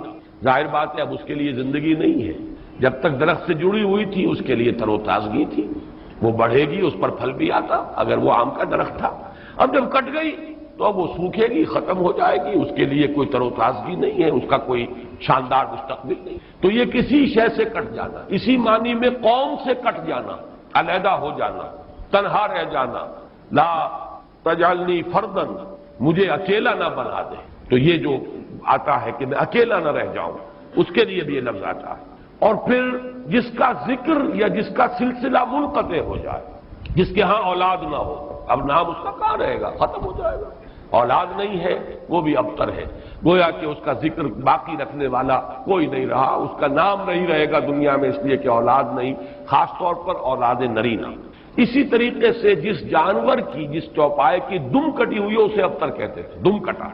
ظاہر بات ہے اب اس کے لیے زندگی نہیں ہے. جب تک درخت سے جڑی ہوئی تھی اس کے لیے تر و تازگی تھی، وہ بڑھے گی، اس پر پھل بھی آتا اگر وہ آم کا درخت تھا. اب جب کٹ گئی تو اب وہ سوکھے گی، ختم ہو جائے گی، اس کے لیے کوئی تر و تازگی نہیں ہے، اس کا کوئی شاندار مستقبل نہیں. تو یہ کسی شے سے کٹ جانا، اسی معنی میں قوم سے کٹ جانا، علیحدہ ہو جانا، تنہا رہ جانا. لا تجعلنی فردن، مجھے اکیلا نہ بنا دے. تو یہ جو آتا ہے کہ میں اکیلا نہ رہ جاؤں، اس کے لیے بھی یہ لفظ آتا ہے. اور پھر جس کا ذکر یا جس کا سلسلہ منقطع ہو جائے، جس کے ہاں اولاد نہ ہو، اب نام اس کا کہاں رہے گا، ختم ہو جائے گا. اولاد نہیں ہے وہ بھی ابتر ہے، گویا کہ اس کا ذکر باقی رکھنے والا کوئی نہیں رہا، اس کا نام نہیں رہے گا دنیا میں، اس لیے کہ اولاد نہیں، خاص طور پر اولاد نرینہ. اسی طریقے سے جس جانور کی، جس چوپائے کی دم کٹی ہوئی ہے اسے ابتر کہتے تھے، دم کٹا،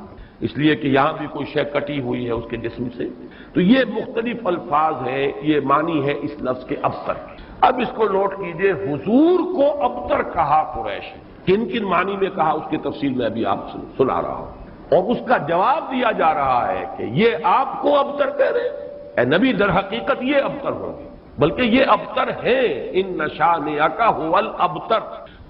اس لیے کہ یہاں بھی کوئی شے کٹی ہوئی ہے اس کے جسم سے. تو یہ مختلف الفاظ ہیں، یہ معنی ہے اس لفظ کے ابتر. اب اس کو نوٹ کیجئے، حضور کو ابتر کہا قریش، کن کن معنی میں کہا اس کی تفصیل میں ابھی آپ سے سنا رہا ہوں، اور اس کا جواب دیا جا رہا ہے کہ یہ آپ کو ابتر کہہ رہے ہیں. اے نبی، در حقیقت یہ ابتر ہوں گے، بلکہ یہ ابتر ہیں. ان شانئک هو الابتر.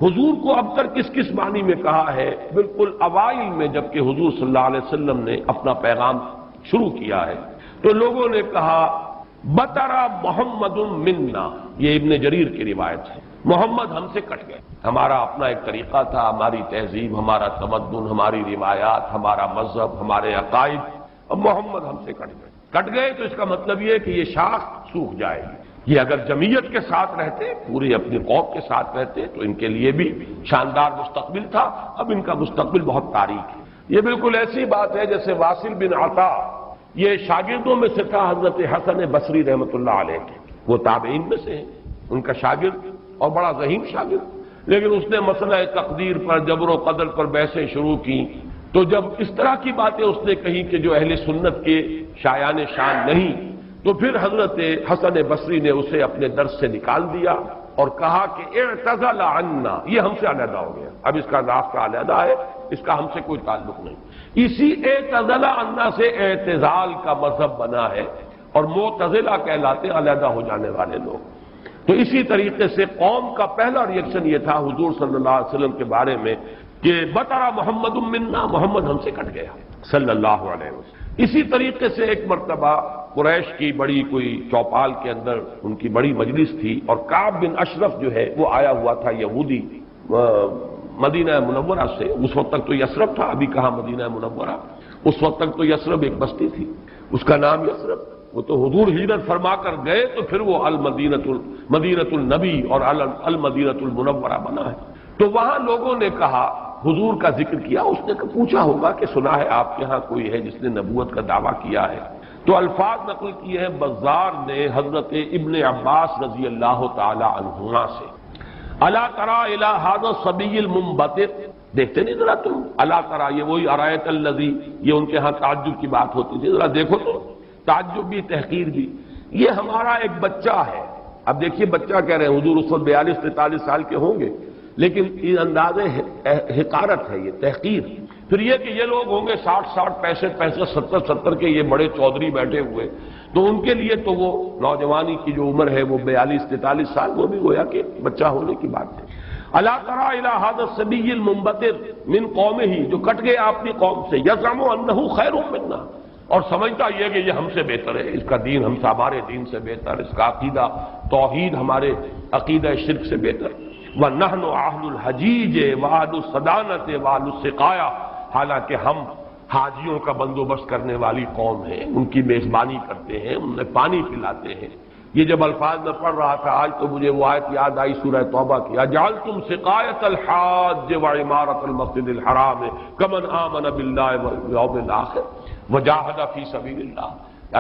حضور کو ابتر کس کس معنی میں کہا ہے؟ بالکل اوائل میں جبکہ حضور صلی اللہ علیہ وسلم نے اپنا پیغام شروع کیا ہے تو لوگوں نے کہا بطرا محمد منا. یہ ابن جریر کی روایت ہے، محمد ہم سے کٹ گئے. ہمارا اپنا ایک طریقہ تھا، ہماری تہذیب، ہمارا تمدن، ہماری روایات، ہمارا مذہب، ہمارے عقائد، اب محمد ہم سے کٹ گئے. کٹ گئے تو اس کا مطلب یہ کہ یہ شاخ سوکھ جائے گی. یہ اگر جمعیت کے ساتھ رہتے، پوری اپنی قوم کے ساتھ رہتے تو ان کے لیے بھی شاندار مستقبل تھا. اب ان کا مستقبل بہت تاریک ہے. یہ بالکل ایسی بات ہے جیسے واصل بن عطا، یہ شاگردوں میں سے تھا حضرت حسن بصری رحمۃ اللہ علیہ کے، وہ تابعین میں سے ہیں، ان کا شاگرد اور بڑا ذہین شاگرد. لیکن اس نے مسئلہ تقدیر پر، جبر و قدر پر بحثیں شروع کی. تو جب اس طرح کی باتیں اس نے کہی کہ جو اہل سنت کے شایان شان نہیں، تو پھر حضرت حسن بصری نے اسے اپنے درس سے نکال دیا اور کہا کہ اعتزل عنا، یہ ہم سے علیحدہ ہو گیا، اب اس کا راستہ علیحدہ ہے، اس کا ہم سے کوئی تعلق نہیں. اسی اعتزل عنا سے اعتزال کا مذہب بنا ہے، اور معتزلہ کہلاتے علیحدہ ہو جانے والے لوگ. تو اسی طریقے سے قوم کا پہلا ریئیکشن یہ تھا حضور صلی اللہ علیہ وسلم کے بارے میں کہ بطرا محمد منا، محمد ہم سے کٹ گیا صلی اللہ علیہ وسلم. اسی طریقے سے ایک مرتبہ قریش کی بڑی کوئی چوپال کے اندر ان کی بڑی مجلس تھی، اور کعب بن اشرف جو ہے وہ آیا ہوا تھا، یہودی، مدینہ منورہ سے. اس وقت تک تو یثرب تھا، ابھی کہاں مدینہ منورہ، اس وقت تک تو یثرب ایک بستی تھی، اس کا نام یثرب. وہ تو حضور ہجرت فرما کر گئے تو پھر وہ مدینۃ النبی اور المدینۃ المنورہ بنا ہے. تو وہاں لوگوں نے کہا، حضور کا ذکر کیا، اس نے پوچھا ہوگا کہ سنا ہے آپ کے ہاں کوئی ہے جس نے نبوت کا دعویٰ کیا ہے. تو الفاظ نقل کیے ہیں بزار نے حضرت ابن عباس رضی اللہ تعالی عنہما سے، الا تری الی ھذا الصبی المنبتر، دیکھتے نہیں ذرا تم، الا تری، یہ وہی ارایت الذی، یہ ان کے ہاں تعجب کی بات ہوتی تھی، ذرا دیکھو تو، تعجب بھی تحقیر بھی. یہ ہمارا ایک بچہ ہے. اب دیکھیے بچہ کہہ رہے ہیں، حضور اس وقت 42-43 سال کے ہوں گے، لیکن یہ انداز حقارت ہے، یہ تحقیر. پھر یہ کہ یہ لوگ ہوں گے 60 65 70 کے، یہ بڑے چودھری بیٹھے ہوئے، تو ان کے لیے تو وہ نوجوانی کی جو عمر ہے وہ 42-43 سال، وہ بھی گویا کہ بچہ ہونے کی بات ہے. الا تری الی ھذا الصبی المنبتر من قومہ، جو کٹ گئے اپنی قوم سے، یزعم انہ خیر منا، اور سمجھتا یہ کہ یہ ہم سے بہتر ہے، اس کا دین ہم سے، ہمارے دین سے بہتر، اس کا عقیدہ توحید ہمارے عقیدہ شرک سے بہتر. وَنَحْنُ أَهْلُ الْحَجِيجِ وَأَهْلُ الصَّدَانَةِ وَأَهْلُ السِّقَايَةِ، حالانکہ ہم حاجیوں کا بندوبست کرنے والی قوم ہیں، ان کی میزبانی کرتے ہیں، انہیں پانی پلاتے ہیں. یہ جب الفاظ میں پڑھ رہا تھا آج تو مجھے وہ آیت یاد آئی سورہ توبہ کی، اجعلتم سقایۃ الحاج وعمارۃ المسجد الحرام کمن آمن باللہ والیوم الآخر وجاہد فی سبیل اللہ.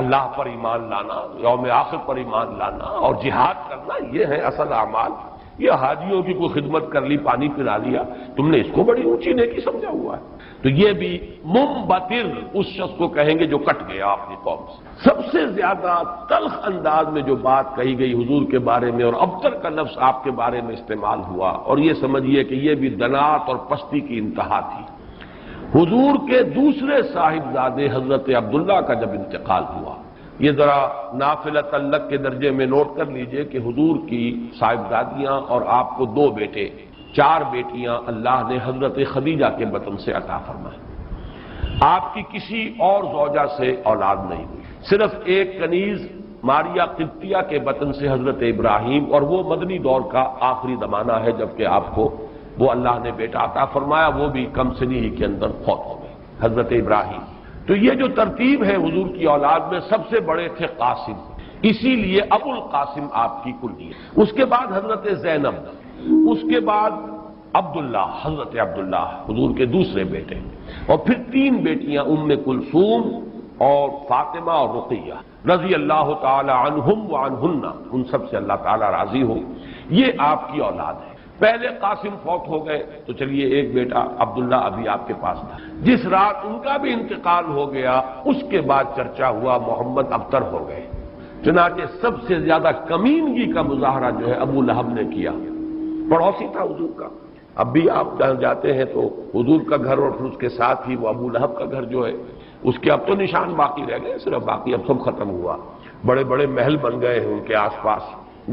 اللہ پر ایمان لانا، یوم آخر پر ایمان لانا اور جہاد کرنا، یہ ہے اصل اعمال. یہ حاجیوں کی کوئی خدمت کر لی، پانی پلا لیا، تم نے اس کو بڑی اونچی نیکی سمجھا ہوا ہے؟ تو یہ بھی منبتر اس شخص کو کہیں گے جو کٹ گیا اپنی قوم سے۔ سب سے زیادہ تلخ انداز میں جو بات کہی گئی حضور کے بارے میں، اور ابتر کا لفظ آپ کے بارے میں استعمال ہوا، اور یہ سمجھیے کہ یہ بھی دنات اور پستی کی انتہا تھی۔ حضور کے دوسرے صاحبزادے حضرت عبداللہ کا جب انتقال ہوا، یہ ذرا نافلہ تعلق کے درجے میں نوٹ کر لیجئے کہ حضور کی صاحبزادیاں اور آپ کو 2 بیٹے، 4 بیٹیاں اللہ نے حضرت خدیجہ کے بطن سے عطا فرمائیں۔ آپ کی کسی اور زوجہ سے اولاد نہیں ہوئی، صرف ایک کنیز ماریا قبطیہ کے بطن سے حضرت ابراہیم، اور وہ مدنی دور کا آخری زمانہ ہے جبکہ آپ کو وہ اللہ نے بیٹا عطا فرمایا، وہ بھی کم سنی ہی کے اندر فوت ہو گئے حضرت ابراہیم۔ تو یہ جو ترتیب ہے حضور کی اولاد میں، سب سے بڑے تھے قاسم، اسی لیے ابو القاسم آپ کی کنیت۔ اس کے بعد حضرت زینب، اس کے بعد عبداللہ، حضرت عبداللہ حضور کے دوسرے بیٹے، اور پھر 3 بیٹیاں ام کلثوم اور فاطمہ اور رقیہ رضی اللہ تعالی عنہم وعنہن، ان سب سے اللہ تعالی راضی ہو۔ یہ آپ کی اولاد ہے۔ پہلے قاسم فوت ہو گئے تو چلیے ایک بیٹا عبداللہ ابھی آپ کے پاس تھا، جس رات ان کا بھی انتقال ہو گیا اس کے بعد چرچا ہوا محمد ابتر ہو گئے۔ چنانچہ سب سے زیادہ کمینگی کا مظاہرہ جو ہے ابو لہب نے کیا، پڑوسی تھا حضور کا۔ اب بھی آپ جہاں جاتے ہیں تو حضور کا گھر اور پھر اس کے ساتھ ہی وہ ابو لہب کا گھر جو ہے، اس کے اب تو نشان باقی رہ گئے، صرف باقی اب سب ختم ہوا، بڑے بڑے محل بن گئے ہیں ان کے آس پاس،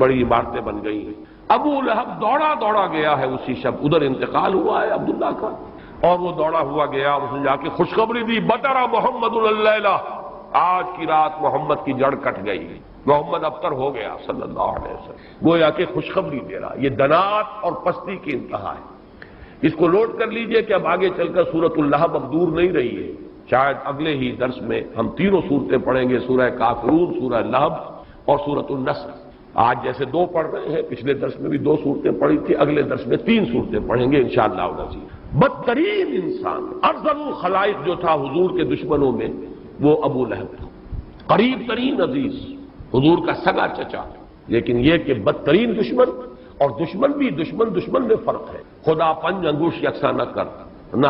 بڑی عمارتیں بن گئی ہیں۔ ابو لہب دوڑا گیا ہے اسی شب، ادھر انتقال ہوا ہے عبداللہ کا، اور وہ دوڑا ہوا گیا، اس نے جا کے خوشخبری دی، بطر محمد اللیلہ، آج کی رات محمد کی جڑ کٹ گئی، محمد ابتر ہو گیا صلی اللہ علیہ وسلم۔ گویا کہ خوشخبری دے رہا۔ یہ دنات اور پستی کی انتہا ہے۔ اس کو نوٹ کر لیجئے کہ اب آگے چل کر سورۃ اللہب اب دور نہیں رہی ہے، شاید اگلے ہی درس میں ہم 3 صورتیں پڑھیں گے، سورہ کافرون، سورہ لہب اور سورۃ النصر۔ آج جیسے 2 پڑھ رہے ہیں، پچھلے درس میں بھی 2 صورتیں پڑھی تھی، اگلے درس میں 3 صورتیں پڑھیں گے انشاءاللہ العزیز۔ بدترین انسان، ارذل الخلائق جو تھا حضور کے دشمنوں میں، وہ ابو لہب تھا، قریب ترین عزیز، حضور کا سگا چچا، لیکن یہ کہ بدترین دشمن، اور دشمن بھی دشمن میں فرق ہے۔ خدا پنج انگوش یکساں نہ کر، نہ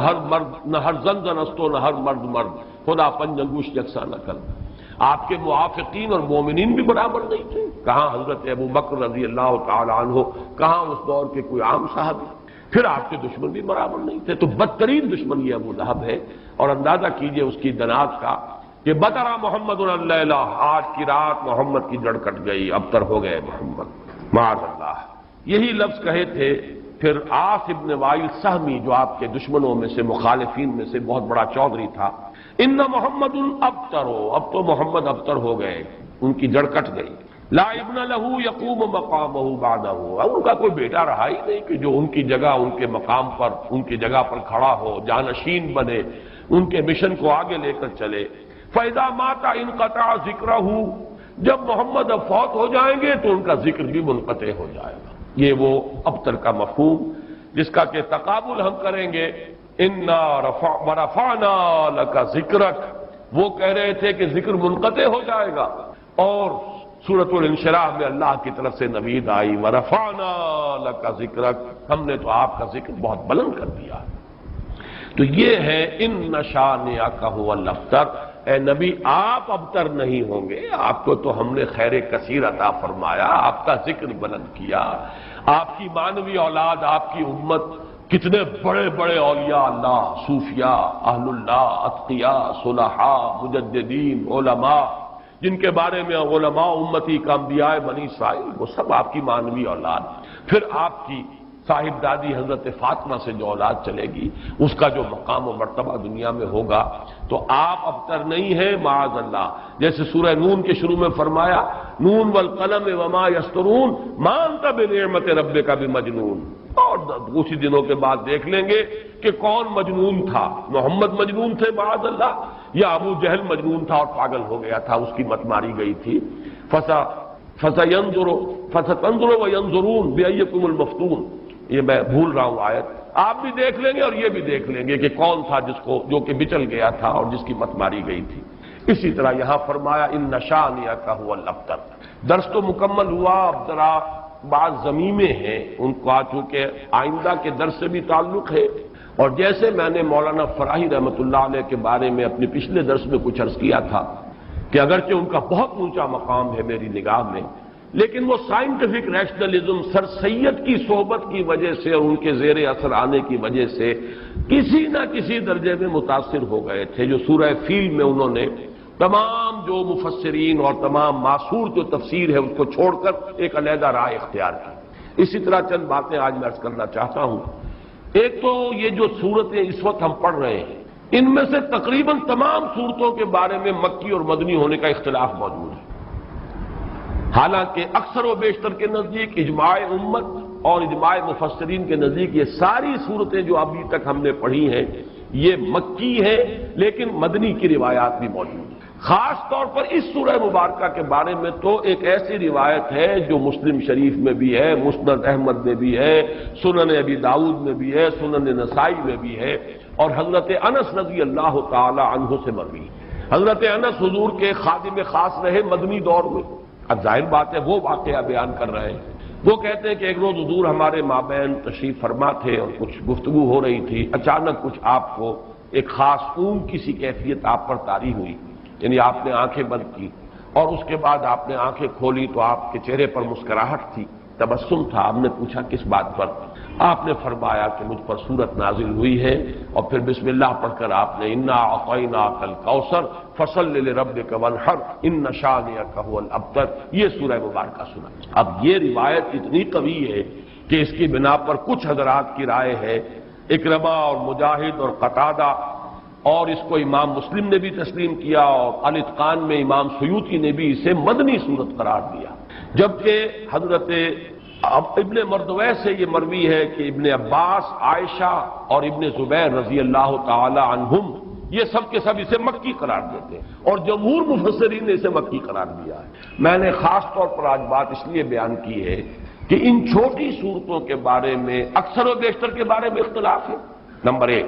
ہر زن زنستو نہ ہر مرد مرد، خدا پنج انگوش یکساں نہ کر۔ آپ کے موافقین اور مومنین بھی برابر نہیں تھے، کہاں حضرت ابو بکر رضی اللہ تعالی عنہ، کہاں اس دور کے کوئی عام صحابی، پھر آپ کے دشمن بھی برابر نہیں تھے۔ تو بدترین دشمن یہ ابو لہب ہے، اور اندازہ کیجئے اس کی دنات کا کہ بطرا محمد اللیلہ، آج کی رات محمد کی جڑ کٹ گئی، ابتر ہو گئے محمد، معاذ اللہ۔ یہی لفظ کہے تھے پھر عاص ابن وائل سہمی، جو آپ کے دشمنوں میں سے، مخالفین میں سے بہت بڑا چودھری تھا، ان محمد ابتر، اب تو محمد ابتر ہو گئے، ان کی جڑ کٹ گئی۔ لا ابن لہ یقوم مقامہ بعدہ، ان کا کوئی بیٹا رہا ہی نہیں کہ جو ان کی جگہ، ان کے مقام پر، ان کی جگہ پر کھڑا ہو، جانشین بنے، ان کے مشن کو آگے لے کر چلے۔ فَإِذَا مَاتَ انقطع ذِكْرَهُ، جب محمد اب فوت ہو جائیں گے تو ان کا ذکر بھی منقطع ہو جائے گا۔ یہ وہ ابتر کا مفہوم جس کا کہ تقابل ہم کریں گے، اِنَّا وَرَفَعْنَا لَكَ ذِكْرَكَ، وہ کہہ رہے تھے کہ ذکر منقطع ہو جائے گا، اور سورۃ الانشراح میں اللہ کی طرف سے نوید آئی، وَرَفَعْنَا لَكَ ذِكْرَكَ، ہم نے تو آپ کا ذکر بہت بلند کر دیا۔ تو یہ ہے اِنَّ شَانِئَكَ هُوَ الْأَبْتَرُ، اے نبی آپ ابتر نہیں ہوں گے، آپ کو تو ہم نے خیر کثیر عطا فرمایا، آپ کا ذکر بلند کیا، آپ کی مانوی اولاد، آپ کی امت، کتنے بڑے بڑے اولیاء اللہ، صوفیاء، اہل اللہ، اتقیاء، صلحاء، مجددین، علماء، جن کے بارے میں علماء امتی کا انبیاء بنی اسرائیل، وہ سب آپ کی مانوی اولاد۔ پھر آپ کی صاحب دادی حضرت فاطمہ سے جو اولاد چلے گی، اس کا جو مقام و مرتبہ دنیا میں ہوگا، تو آپ ابتر نہیں ہیں معاذ اللہ۔ جیسے سورہ نون کے شروع میں فرمایا، نون والقلم وما یسطرون ما انت بنعمت ربک بمجنون، اور کچھ دنوں کے بعد دیکھ لیں گے کہ کون مجنون تھا، محمد مجنون تھے معاذ اللہ، یا ابو جہل مجنون تھا اور پاگل ہو گیا تھا، اس کی مت ماری گئی تھی۔ فَسَتَنظُرُ وَيَنظُرُونَ بِأَيِّكُمُ الْمَفْتُونُ، یہ میں بھول رہا ہوں آیت، آپ بھی دیکھ لیں گے اور یہ بھی دیکھ لیں گے کہ کون تھا جو کہ بچل گیا تھا اور جس کی مت ماری گئی تھی۔ اسی طرح یہاں فرمایا اِنَّ شَانِئَكَ هُوَ الْأَبْتَرُ۔ درس تو مکمل ہوا، اب ذرا بعض ضمیمیں ہیں ان کا چونکہ آئندہ کے درس سے بھی تعلق ہے، اور جیسے میں نے مولانا فراہی رحمۃ اللہ علیہ کے بارے میں اپنے پچھلے درس میں کچھ عرض کیا تھا کہ اگرچہ ان کا بہت اونچا مقام ہے میری نگاہ میں، لیکن وہ سائنٹیفک ریشنلزم سر سید کی صحبت کی وجہ سے اور ان کے زیر اثر آنے کی وجہ سے کسی نہ کسی درجے میں متاثر ہو گئے تھے، جو سورہ فیل میں انہوں نے تمام جو مفسرین اور تمام معصور جو تفسیر ہے اس کو چھوڑ کر ایک علیحدہ رائے اختیار کی۔ اسی طرح چند باتیں آج میں عرض کرنا چاہتا ہوں۔ ایک تو یہ جو صورتیں اس وقت ہم پڑھ رہے ہیں، ان میں سے تقریباً تمام صورتوں کے بارے میں مکی اور مدنی ہونے کا اختلاف موجود ہے، حالانکہ اکثر و بیشتر کے نزدیک اجماع امت اور اجماع مفسرین کے نزدیک یہ ساری صورتیں جو ابھی تک ہم نے پڑھی ہیں یہ مکی ہیں، لیکن مدنی کی روایات بھی موجود ہیں۔ خاص طور پر اس سورہ مبارکہ کے بارے میں تو ایک ایسی روایت ہے جو مسلم شریف میں بھی ہے، مسند احمد میں بھی ہے، سنن ابی داؤد میں بھی ہے، سنن نسائی میں بھی ہے، اور حضرت انس رضی اللہ تعالی عنہ سے مروی۔ حضرت انس حضور کے خادم خاص رہے مدنی دور میں۔ اب ظاہر بات ہے وہ واقعہ بیان کر رہے ہیں۔ وہ کہتے ہیں کہ ایک روز حضور ہمارے مابین تشریف فرما تھے اور کچھ گفتگو ہو رہی تھی، اچانک کچھ آپ کو ایک خاص اونگ کی سی کیفیت آپ پر طاری ہوئی، یعنی آپ نے آنکھیں بند کی اور اس کے بعد آپ نے آنکھیں کھولی تو آپ کے چہرے پر مسکراہٹ تھی، تبسم تھا۔ ہم نے پوچھا کس بات پر؟ آپ نے فرمایا کہ مجھ پر سورت نازل ہوئی ہے، اور پھر بسم اللہ پڑھ کر آپ نے انا اعطیناک الکوثر فصل لربک وانحر ان شانئک هو الابتر یہ سورہ مبارکہ سنا۔ اب یہ روایت اتنی قوی ہے کہ اس کی بنا پر کچھ حضرات کی رائے ہے، اکرمہ اور مجاہد اور قتادہ، اور اس کو امام مسلم نے بھی تسلیم کیا، اور الاتقان میں امام سیوطی نے بھی اسے مدنی صورت قرار دیا، جبکہ حضرت ابن مردویہ سے یہ مروی ہے کہ ابن عباس، عائشہ اور ابن زبیر رضی اللہ تعالی عنہم یہ سب کے سب اسے مکی قرار دیتے ہیں، اور جمہور مفسرین نے اسے مکی قرار دیا ہے۔ میں نے خاص طور پر آج بات اس لیے بیان کی ہے کہ ان چھوٹی صورتوں کے بارے میں اکثر و بیشتر کے بارے میں اختلاف ہے، نمبر ایک۔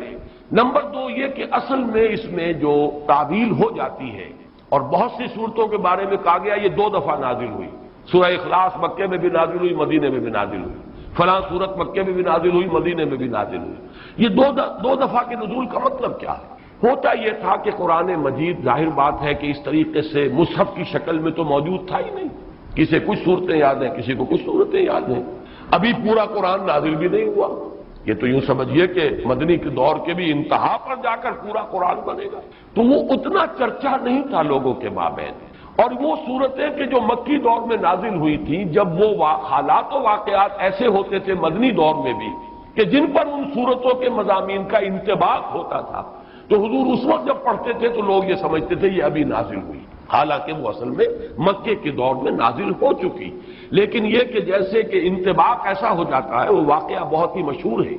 نمبر دو یہ کہ اصل میں اس میں جو تعویل ہو جاتی ہے، اور بہت سی صورتوں کے بارے میں کہا گیا یہ 2 دفعہ نازل ہوئی، سورہ اخلاص مکے میں بھی نازل ہوئی، مدینے میں بھی نازل ہوئی، فلاں سورت مکے میں بھی نازل ہوئی، مدینے میں بھی نازل ہوئی۔ یہ دو دفعہ کے نزول کا مطلب کیا ہے؟ ہوتا یہ تھا کہ قرآن مجید ظاہر بات ہے کہ اس طریقے سے مصحف کی شکل میں تو موجود تھا ہی نہیں، کسی کچھ صورتیں یاد ہیں، کسی کو کچھ صورتیں یاد ہیں، ابھی پورا قرآن نازل بھی نہیں ہوا۔ یہ تو یوں سمجھیے کہ مدنی کے دور کے بھی انتہا پر جا کر پورا قرآن بنے گا، تو وہ اتنا چرچا نہیں تھا لوگوں کے مابین۔ اور وہ صورتیں کہ جو مکی دور میں نازل ہوئی تھیں، جب وہ حالات و واقعات ایسے ہوتے تھے مدنی دور میں بھی کہ جن پر ان صورتوں کے مضامین کا انطباق ہوتا تھا، تو حضور اس وقت جب پڑھتے تھے تو لوگ یہ سمجھتے تھے یہ ابھی نازل ہوئی، حالانکہ وہ اصل میں مکے کے دور میں نازل ہو چکی۔ لیکن یہ کہ جیسے کہ انطباق ایسا ہو جاتا ہے، وہ واقعہ بہت ہی مشہور ہے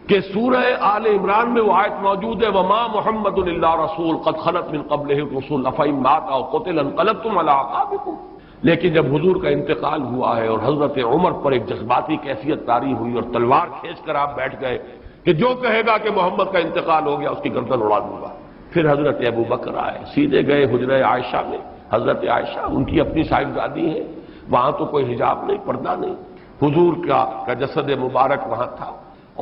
کہ سورہ آل عمران میں وہ آیت موجود ہے وما محمد الا رسول قد خلت من قبلہ الرسل افإن مات او قتل انقلبتم علی اعقابکم۔ لیکن جب حضور کا انتقال ہوا ہے اور حضرت عمر پر ایک جذباتی کیفیت طاری ہوئی اور تلوار کھینچ کر آپ بیٹھ گئے کہ جو کہے گا کہ محمد کا انتقال ہو گیا اس کی گردن اڑا دوں گا، پھر حضرت ابو بکر آئے، سیدھے گئے حجرہ عائشہ میں۔ حضرت عائشہ ان کی اپنی صاحبزادی ہے، وہاں تو کوئی حجاب نہیں، پردہ نہیں، حضور کا جسد مبارک وہاں تھا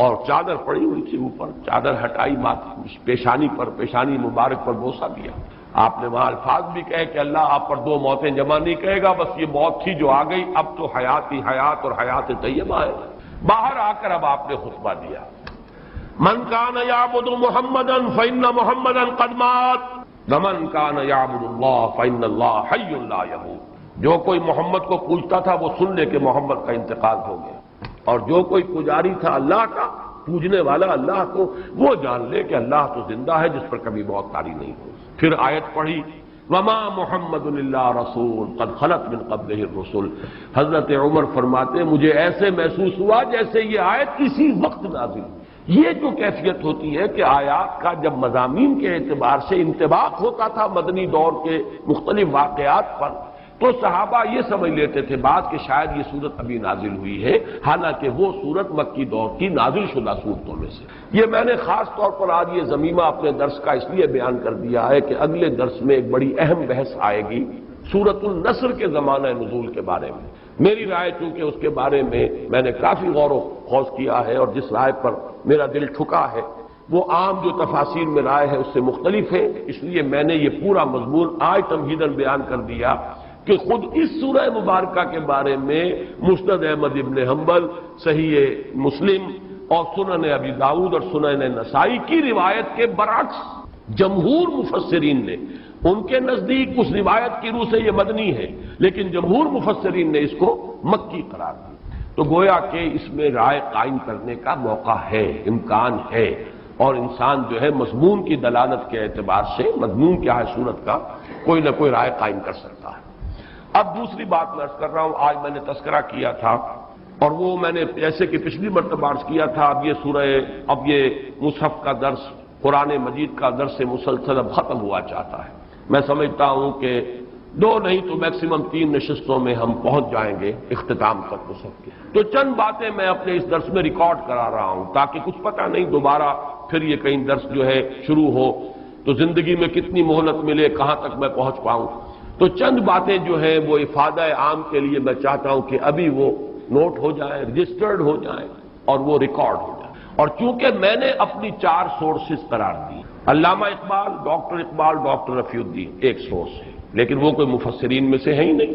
اور چادر پڑی ہوئی تھی اوپر، چادر ہٹائی، پیشانی مبارک پر بوسہ دیا۔ آپ نے وہاں الفاظ بھی کہے کہ اللہ آپ پر 2 موتیں جمع نہیں کہے گا، بس یہ موت تھی جو آ گئی، اب تو حیات ہی حیات اور حیات طیبہ ہے۔ باہر آ کر اب آپ نے خطبہ دیا، من کان یعبد محمدا فإن محمدا قد مات ومن کان یعبد اللہ فإن اللہ حی لا یموت۔ جو کوئی محمد کو پوجتا تھا وہ سن لے کہ محمد کا انتقال ہو گیا، اور جو کوئی پجاری تھا اللہ کا، پوجنے والا اللہ کو، وہ جان لے کہ اللہ تو زندہ ہے جس پر کبھی موت طاری نہیں ہو۔ پھر آیت پڑھی وما محمد الا رسول قد خلت من قبلہ الرسل۔ حضرت عمر فرماتے مجھے ایسے محسوس ہوا جیسے یہ آیت اسی وقت نازل ہوئی۔ یہ جو کیفیت ہوتی ہے کہ آیات کا جب مضامین کے اعتبار سے انطباق ہوتا تھا مدنی دور کے مختلف واقعات پر، تو صحابہ یہ سمجھ لیتے تھے بات کہ شاید یہ صورت ابھی نازل ہوئی ہے، حالانکہ وہ صورت مکی دور کی نازل شدہ صورتوں میں سے۔ یہ میں نے خاص طور پر آج یہ ضمیمہ اپنے درس کا اس لیے بیان کر دیا ہے کہ اگلے درس میں ایک بڑی اہم بحث آئے گی سورۃ النصر کے زمانہ نزول کے بارے میں۔ میری رائے چونکہ اس کے بارے میں نے کافی غور و خوض کیا ہے اور جس رائے پر میرا دل ٹھکا ہے وہ عام جو تفاسیر میں رائے ہے اس سے مختلف ہے، اس لیے میں نے یہ پورا مضمون آج تمہیداً بیان کر دیا کہ خود اس سورہ مبارکہ کے بارے میں مسند احمد ابن حنبل، صحیح مسلم اور سنن ابی داؤد اور سنن نسائی کی روایت کے برعکس جمہور مفسرین نے، ان کے نزدیک اس روایت کی روح سے یہ مدنی ہے لیکن جمہور مفسرین نے اس کو مکی قرار دیا، تو گویا کہ اس میں رائے قائم کرنے کا موقع ہے، امکان ہے، اور انسان جو ہے مضمون کی دلالت کے اعتبار سے مضمون کیا ہے صورت کا کوئی نہ کوئی رائے قائم کر سکتا ہے۔ اب دوسری بات میں عرض کر رہا ہوں، آج میں نے تذکرہ کیا تھا اور وہ میں نے جیسے کہ پچھلی مرتبہ عرض کیا تھا، اب یہ مصحف کا درس، قرآن مجید کا درس مسلسل اب ختم ہوا چاہتا ہے۔ میں سمجھتا ہوں کہ 2 نہیں تو میکسیمم 3 نشستوں میں ہم پہنچ جائیں گے اختتام تک مصحف کے۔ تو چند باتیں میں اپنے اس درس میں ریکارڈ کرا رہا ہوں تاکہ کچھ پتہ نہیں دوبارہ پھر یہ کہیں درس جو ہے شروع ہو تو زندگی میں کتنی مہلت ملے، کہاں تک میں پہنچ پاؤں۔ تو چند باتیں جو ہیں وہ افادہ عام کے لیے میں چاہتا ہوں کہ ابھی وہ نوٹ ہو جائیں، رجسٹرڈ ہو جائیں اور وہ ریکارڈ ہو جائیں۔ اور چونکہ میں نے اپنی 4 سورسز قرار دی، علامہ اقبال، ڈاکٹر رفیع الدین ایک سورس ہے لیکن وہ کوئی مفسرین میں سے ہے ہی نہیں،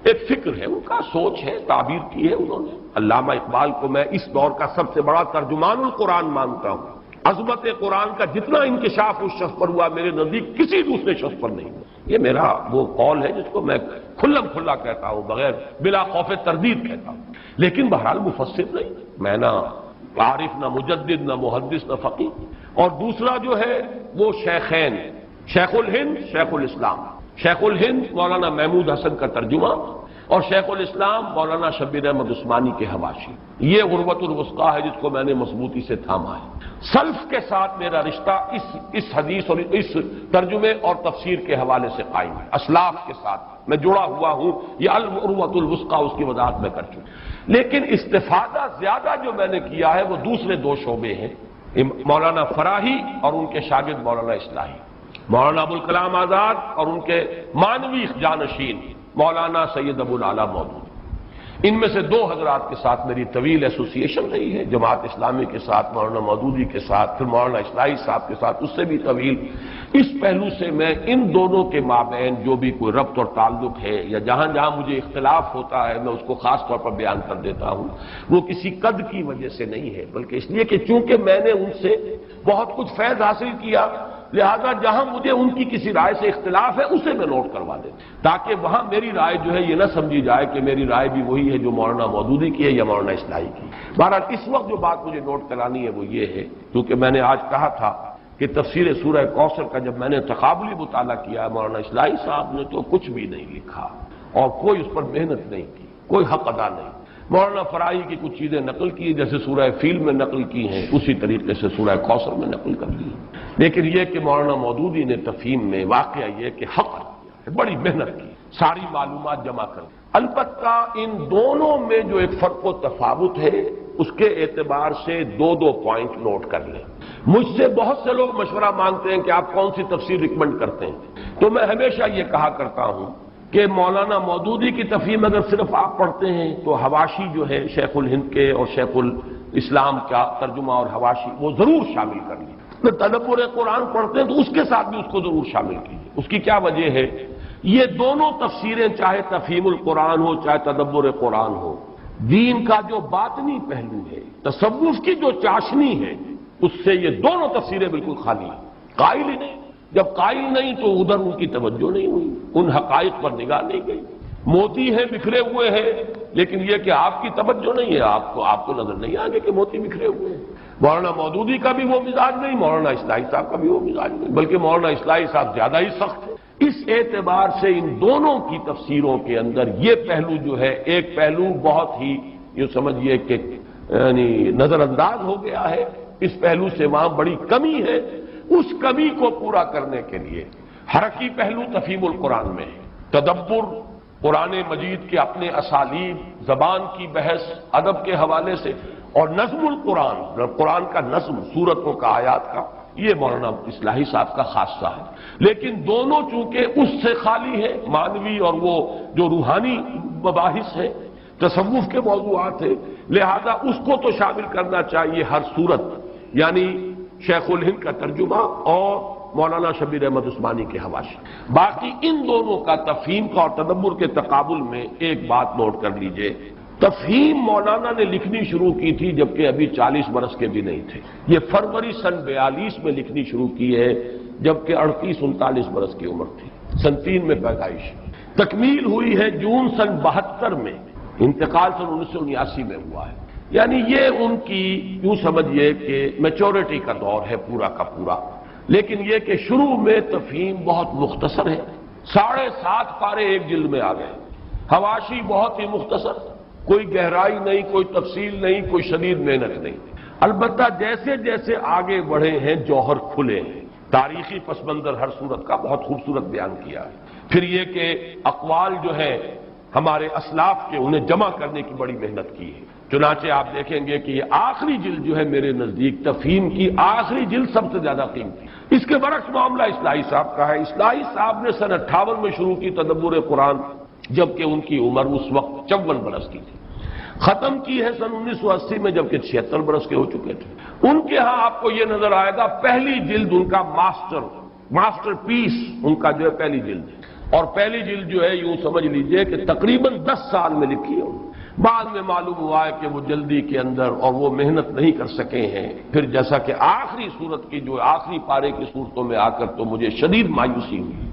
ایک فکر ہے، ان کا سوچ ہے، تعبیر کی ہے انہوں نے۔ علامہ اقبال کو میں اس دور کا سب سے بڑا ترجمان القرآن مانتا ہوں، عظمت قرآن کا جتنا انکشاف اس شخص پر ہوا میرے نزدیک کسی دوسرے شخص پر نہیں ہوا، یہ میرا وہ قول ہے جس کو میں کھلم کھلا کہتا ہوں، بغیر بلا خوف تردید کہتا ہوں، لیکن بہرحال مفسر نہیں، میں نہ عارف، نہ مجدد، نہ محدث، نہ فقیہ۔ اور دوسرا جو ہے وہ شیخین، شیخ الہند، شیخ الاسلام، شیخ الہند مولانا محمود حسن کا ترجمہ اور شیخ الاسلام مولانا شبیر احمد عثمانی کے حواشی، یہ غربت الوثقی ہے جس کو میں نے مضبوطی سے تھاما ہے۔ سلف کے ساتھ میرا رشتہ اس حدیث اور اس ترجمے اور تفسیر کے حوالے سے قائم ہے، اسلاف کے ساتھ میں جڑا ہوا ہوں، یہ الغربت الوثقی اس کی وضاحت میں کر چکا، لیکن استفادہ زیادہ جو میں نے کیا ہے وہ دوسرے 2 شعبے ہیں، مولانا فراہی اور ان کے شاگرد مولانا اصلاحی، مولانا ابوالکلام آزاد اور ان کے مانوی جانشین مولانا سید ابو العلا مودودی۔ ان میں سے 2 حضرات کے ساتھ میری طویل ایسوسیشن رہی ہے، جماعت اسلامی کے ساتھ مولانا مودودی کے ساتھ، پھر مولانا اصلاحی صاحب کے ساتھ اس سے بھی طویل۔ اس پہلو سے میں ان دونوں کے مابین جو بھی کوئی ربط اور تعلق ہے یا جہاں جہاں مجھے اختلاف ہوتا ہے میں اس کو خاص طور پر بیان کر دیتا ہوں، وہ کسی قد کی وجہ سے نہیں ہے بلکہ اس لیے کہ چونکہ میں نے ان سے بہت کچھ فیض حاصل کیا، لہذا جہاں مجھے ان کی کسی رائے سے اختلاف ہے اسے میں نوٹ کروا دیں تاکہ وہاں میری رائے جو ہے یہ نہ سمجھی جائے کہ میری رائے بھی وہی ہے جو مولانا مودودی کی ہے یا مولانا اصلاحی کی۔ بہرحال اس وقت جو بات مجھے نوٹ کرانی ہے وہ یہ ہے، کیونکہ میں نے آج کہا تھا کہ تفسیر سورہ کوثر کا جب میں نے تقابلی مطالعہ کیا مولانا اصلاحی صاحب نے تو کچھ بھی نہیں لکھا اور کوئی اس پر محنت نہیں کی، کوئی حق ادا نہیں۔ مولانا فراہی کی کچھ چیزیں نقل کی جیسے سورہ فیل میں نقل کی ہیں اسی طریقے سے سورہ کوثر میں نقل کر دی، لیکن یہ کہ مولانا مودودی نے تفہیم میں واقعہ یہ کہ حق کیا ہے، بڑی محنت کی، ساری معلومات جمع کر دی۔ البتہ ان دونوں میں جو ایک فرق و تفاوت ہے اس کے اعتبار سے 2 پوائنٹ نوٹ کر لیں۔ مجھ سے بہت سے لوگ مشورہ مانگتے ہیں کہ آپ کون سی تفسیر ریکمنڈ کرتے ہیں، تو میں ہمیشہ یہ کہا کرتا ہوں کہ مولانا مودودی کی تفہیم اگر صرف آپ پڑھتے ہیں تو حواشی جو ہے شیخ الہند کے اور شیخ الاسلام کا ترجمہ اور حواشی وہ ضرور شامل کر لیجیے۔ تدبر قرآن پڑھتے ہیں تو اس کے ساتھ بھی اس کو ضرور شامل کیجیے۔ اس کی کیا وجہ ہے؟ یہ دونوں تفسیریں چاہے تفہیم القرآن ہو چاہے تدبر قرآن ہو، دین کا جو باطنی پہلو ہے، تصوف کی جو چاشنی ہے، اس سے یہ دونوں تفسیریں بالکل خالی ہیں، قائل ہی نہیں۔ جب قائل نہیں تو ادھر ان کی توجہ نہیں ہوئی، ان حقائق پر نگاہ نہیں گئی۔ موتی ہیں بکھرے ہوئے ہیں لیکن یہ کہ آپ کی توجہ نہیں ہے، آپ کو نظر نہیں آگے کہ موتی بکھرے ہوئے ہیں۔ مولانا مودودی کا بھی وہ مزاج نہیں، مولانا اصلاحی صاحب کا بھی وہ مزاج نہیں، بلکہ مولانا اصلاحی صاحب زیادہ ہی سخت ہے۔ اس اعتبار سے ان دونوں کی تفسیروں کے اندر یہ پہلو جو ہے، ایک پہلو بہت ہی یہ سمجھیے کہ یعنی نظر انداز ہو گیا ہے، اس پہلو سے وہاں بڑی کمی ہے۔ اس کمی کو پورا کرنے کے لیے حرکی پہلو تفہیم القرآن میں ہے، تدبر قرآن مجید کے اپنے اسالیب، زبان کی بحث، ادب کے حوالے سے، اور نظم القرآن، قرآن کا نظم، سورتوں کا، آیات کا، یہ مولانا اصلاحی صاحب کا خاصہ ہے۔ لیکن دونوں چونکہ اس سے خالی ہے، مانوی اور وہ جو روحانی مباحث ہے، تصوف کے موضوعات ہیں، لہذا اس کو تو شامل کرنا چاہیے ہر صورت، یعنی شیخ الہند کا ترجمہ اور مولانا شبیر احمد عثمانی کے حواشی۔ باقی ان دونوں کا تفہیم کا اور تدبر کے تقابل میں ایک بات نوٹ کر لیجئے، تفہیم مولانا نے لکھنی شروع کی تھی جبکہ ابھی 40 برس کے بھی نہیں تھے۔ یہ فروری سن 42 میں لکھنی شروع کی ہے جبکہ 38-39 برس کی عمر تھی، سن 3 میں پیدائش۔ تکمیل ہوئی ہے جون سن 72 میں، انتقال سن 1979 میں ہوا ہے۔ یعنی یہ ان کی یوں سمجھیے کہ میچورٹی کا دور ہے پورا کا پورا، لیکن یہ کہ شروع میں تفہیم بہت مختصر ہے، 7.5 پارے ایک جلد میں آ گئے، حواشی بہت ہی مختصر، کوئی گہرائی نہیں، کوئی تفصیل نہیں، کوئی شدید محنت نہیں۔ البتہ جیسے جیسے آگے بڑھے ہیں جوہر کھلے ہیں، تاریخی پس منظر ہر صورت کا بہت خوبصورت بیان کیا ہے۔ پھر یہ کہ اقوال جو ہے ہمارے اسلاف کے انہیں جمع کرنے کی بڑی محنت کی ہے، چنانچہ آپ دیکھیں گے کہ یہ آخری جلد جو ہے میرے نزدیک تفہیم کی آخری جلد سب سے زیادہ قیمتی۔ اس کے برعکس معاملہ اصلاحی صاحب کا ہے۔ اصلاحی صاحب نے سن 58 میں شروع کی تدبر قرآن، جبکہ ان کی عمر اس وقت 54 برس کی تھی، ختم کی ہے سن 1980 میں جبکہ 76 برس کے ہو چکے تھے۔ ان کے ہاں آپ کو یہ نظر آئے گا پہلی جلد ان کا ماسٹر پیس ان کا جو ہے پہلی جلد ہے، اور پہلی جلد جو ہے یوں سمجھ لیجئے کہ تقریباً 10 سال میں لکھی ہے۔ بعد میں معلوم ہوا ہے کہ وہ جلدی کے اندر اور وہ محنت نہیں کر سکے ہیں۔ پھر جیسا کہ آخری صورت کی جو آخری پارے کی صورتوں میں آ کر تو مجھے شدید مایوسی ہوئی،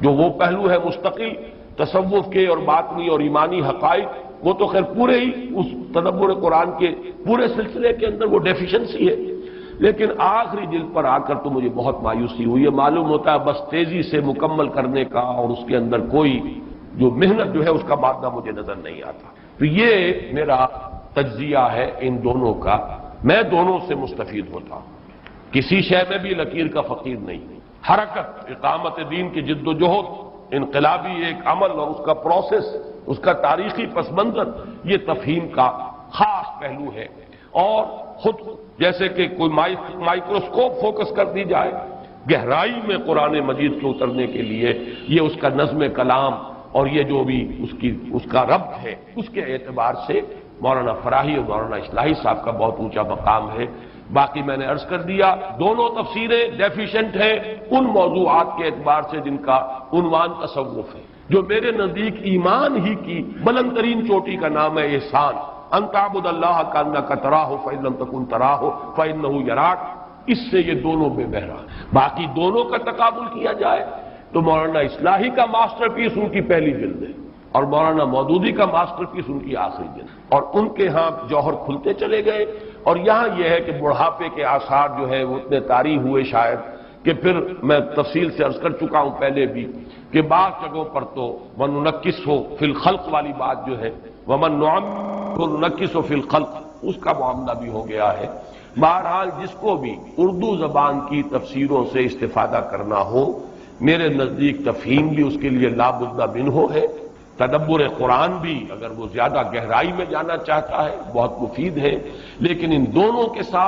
جو وہ پہلو ہے مستقل تصوف کے اور باطنی اور ایمانی حقائق، وہ تو خیر پورے ہی اس تدبر قرآن کے پورے سلسلے کے اندر وہ ڈیفیشنسی ہے، لیکن آخری جلد پر آ کر تو مجھے بہت مایوسی ہوئی ہے۔ معلوم ہوتا ہے بس تیزی سے مکمل کرنے کا اور اس کے اندر کوئی جو محنت جو ہے اس کا مادہ مجھے نظر نہیں آتا۔ تو یہ میرا تجزیہ ہے ان دونوں کا، میں دونوں سے مستفید ہوتا ہوں، کسی شے میں بھی لکیر کا فقیر نہیں۔ حرکت اقامت دین کی جد و جہد، انقلابی ایک عمل اور اس کا پروسیس، اس کا تاریخی پس منظر، یہ تفہیم کا خاص پہلو ہے۔ اور خود جیسے کہ کوئی مائکروسکوپ فوکس کر دی جائے گہرائی میں قرآن مجید کے اترنے کے لیے، یہ اس کا نظم کلام اور یہ جو بھی اس کا ربط ہے، اس کے اعتبار سے مولانا فراہی اور مولانا اصلاحی صاحب کا بہت اونچا مقام ہے۔ باقی میں نے عرض کر دیا دونوں تفسیریں ڈیفیشنٹ ہیں ان موضوعات کے اعتبار سے جن کا عنوان تصوف ہے، جو میرے نزدیک ایمان ہی کی بلند ترین چوٹی کا نام ہے احسان، ان تعبد اللہ کانک تراہ فإن لم تکن تراہ فإنہ یراک، اس سے یہ دونوں بے بہرا۔ باقی دونوں کا تقابل کیا جائے تو مولانا اصلاحی کا ماسٹر پیس ان کی پہلی جلد ہے اور مولانا مودودی کا ماسٹر پیس ان کی آخری جلد، اور ان کے ہاں جوہر کھلتے چلے گئے۔ اور یہاں یہ ہے کہ بڑھاپے کے آثار جو ہے وہ اتنے طاری ہوئے شاید کہ پھر میں تفصیل سے عرض کر چکا ہوں پہلے بھی کہ بعض جگہوں پر تو وَنُنَكِّسُ فِي الْخَلْقِ والی بات جو ہے وَمَن نُعَمِّرْهُ نُنَكِّسُ فِي الْخَلْقِ، اس کا معاملہ بھی ہو گیا ہے۔ بہرحال جس کو بھی اردو زبان کی تفسیروں سے استفادہ کرنا ہو، میرے نزدیک تفہیم بھی اس کے لیے لابد منہ ہے، تدبر قرآن بھی اگر وہ زیادہ گہرائی میں جانا چاہتا ہے بہت مفید ہے، لیکن ان دونوں کے ساتھ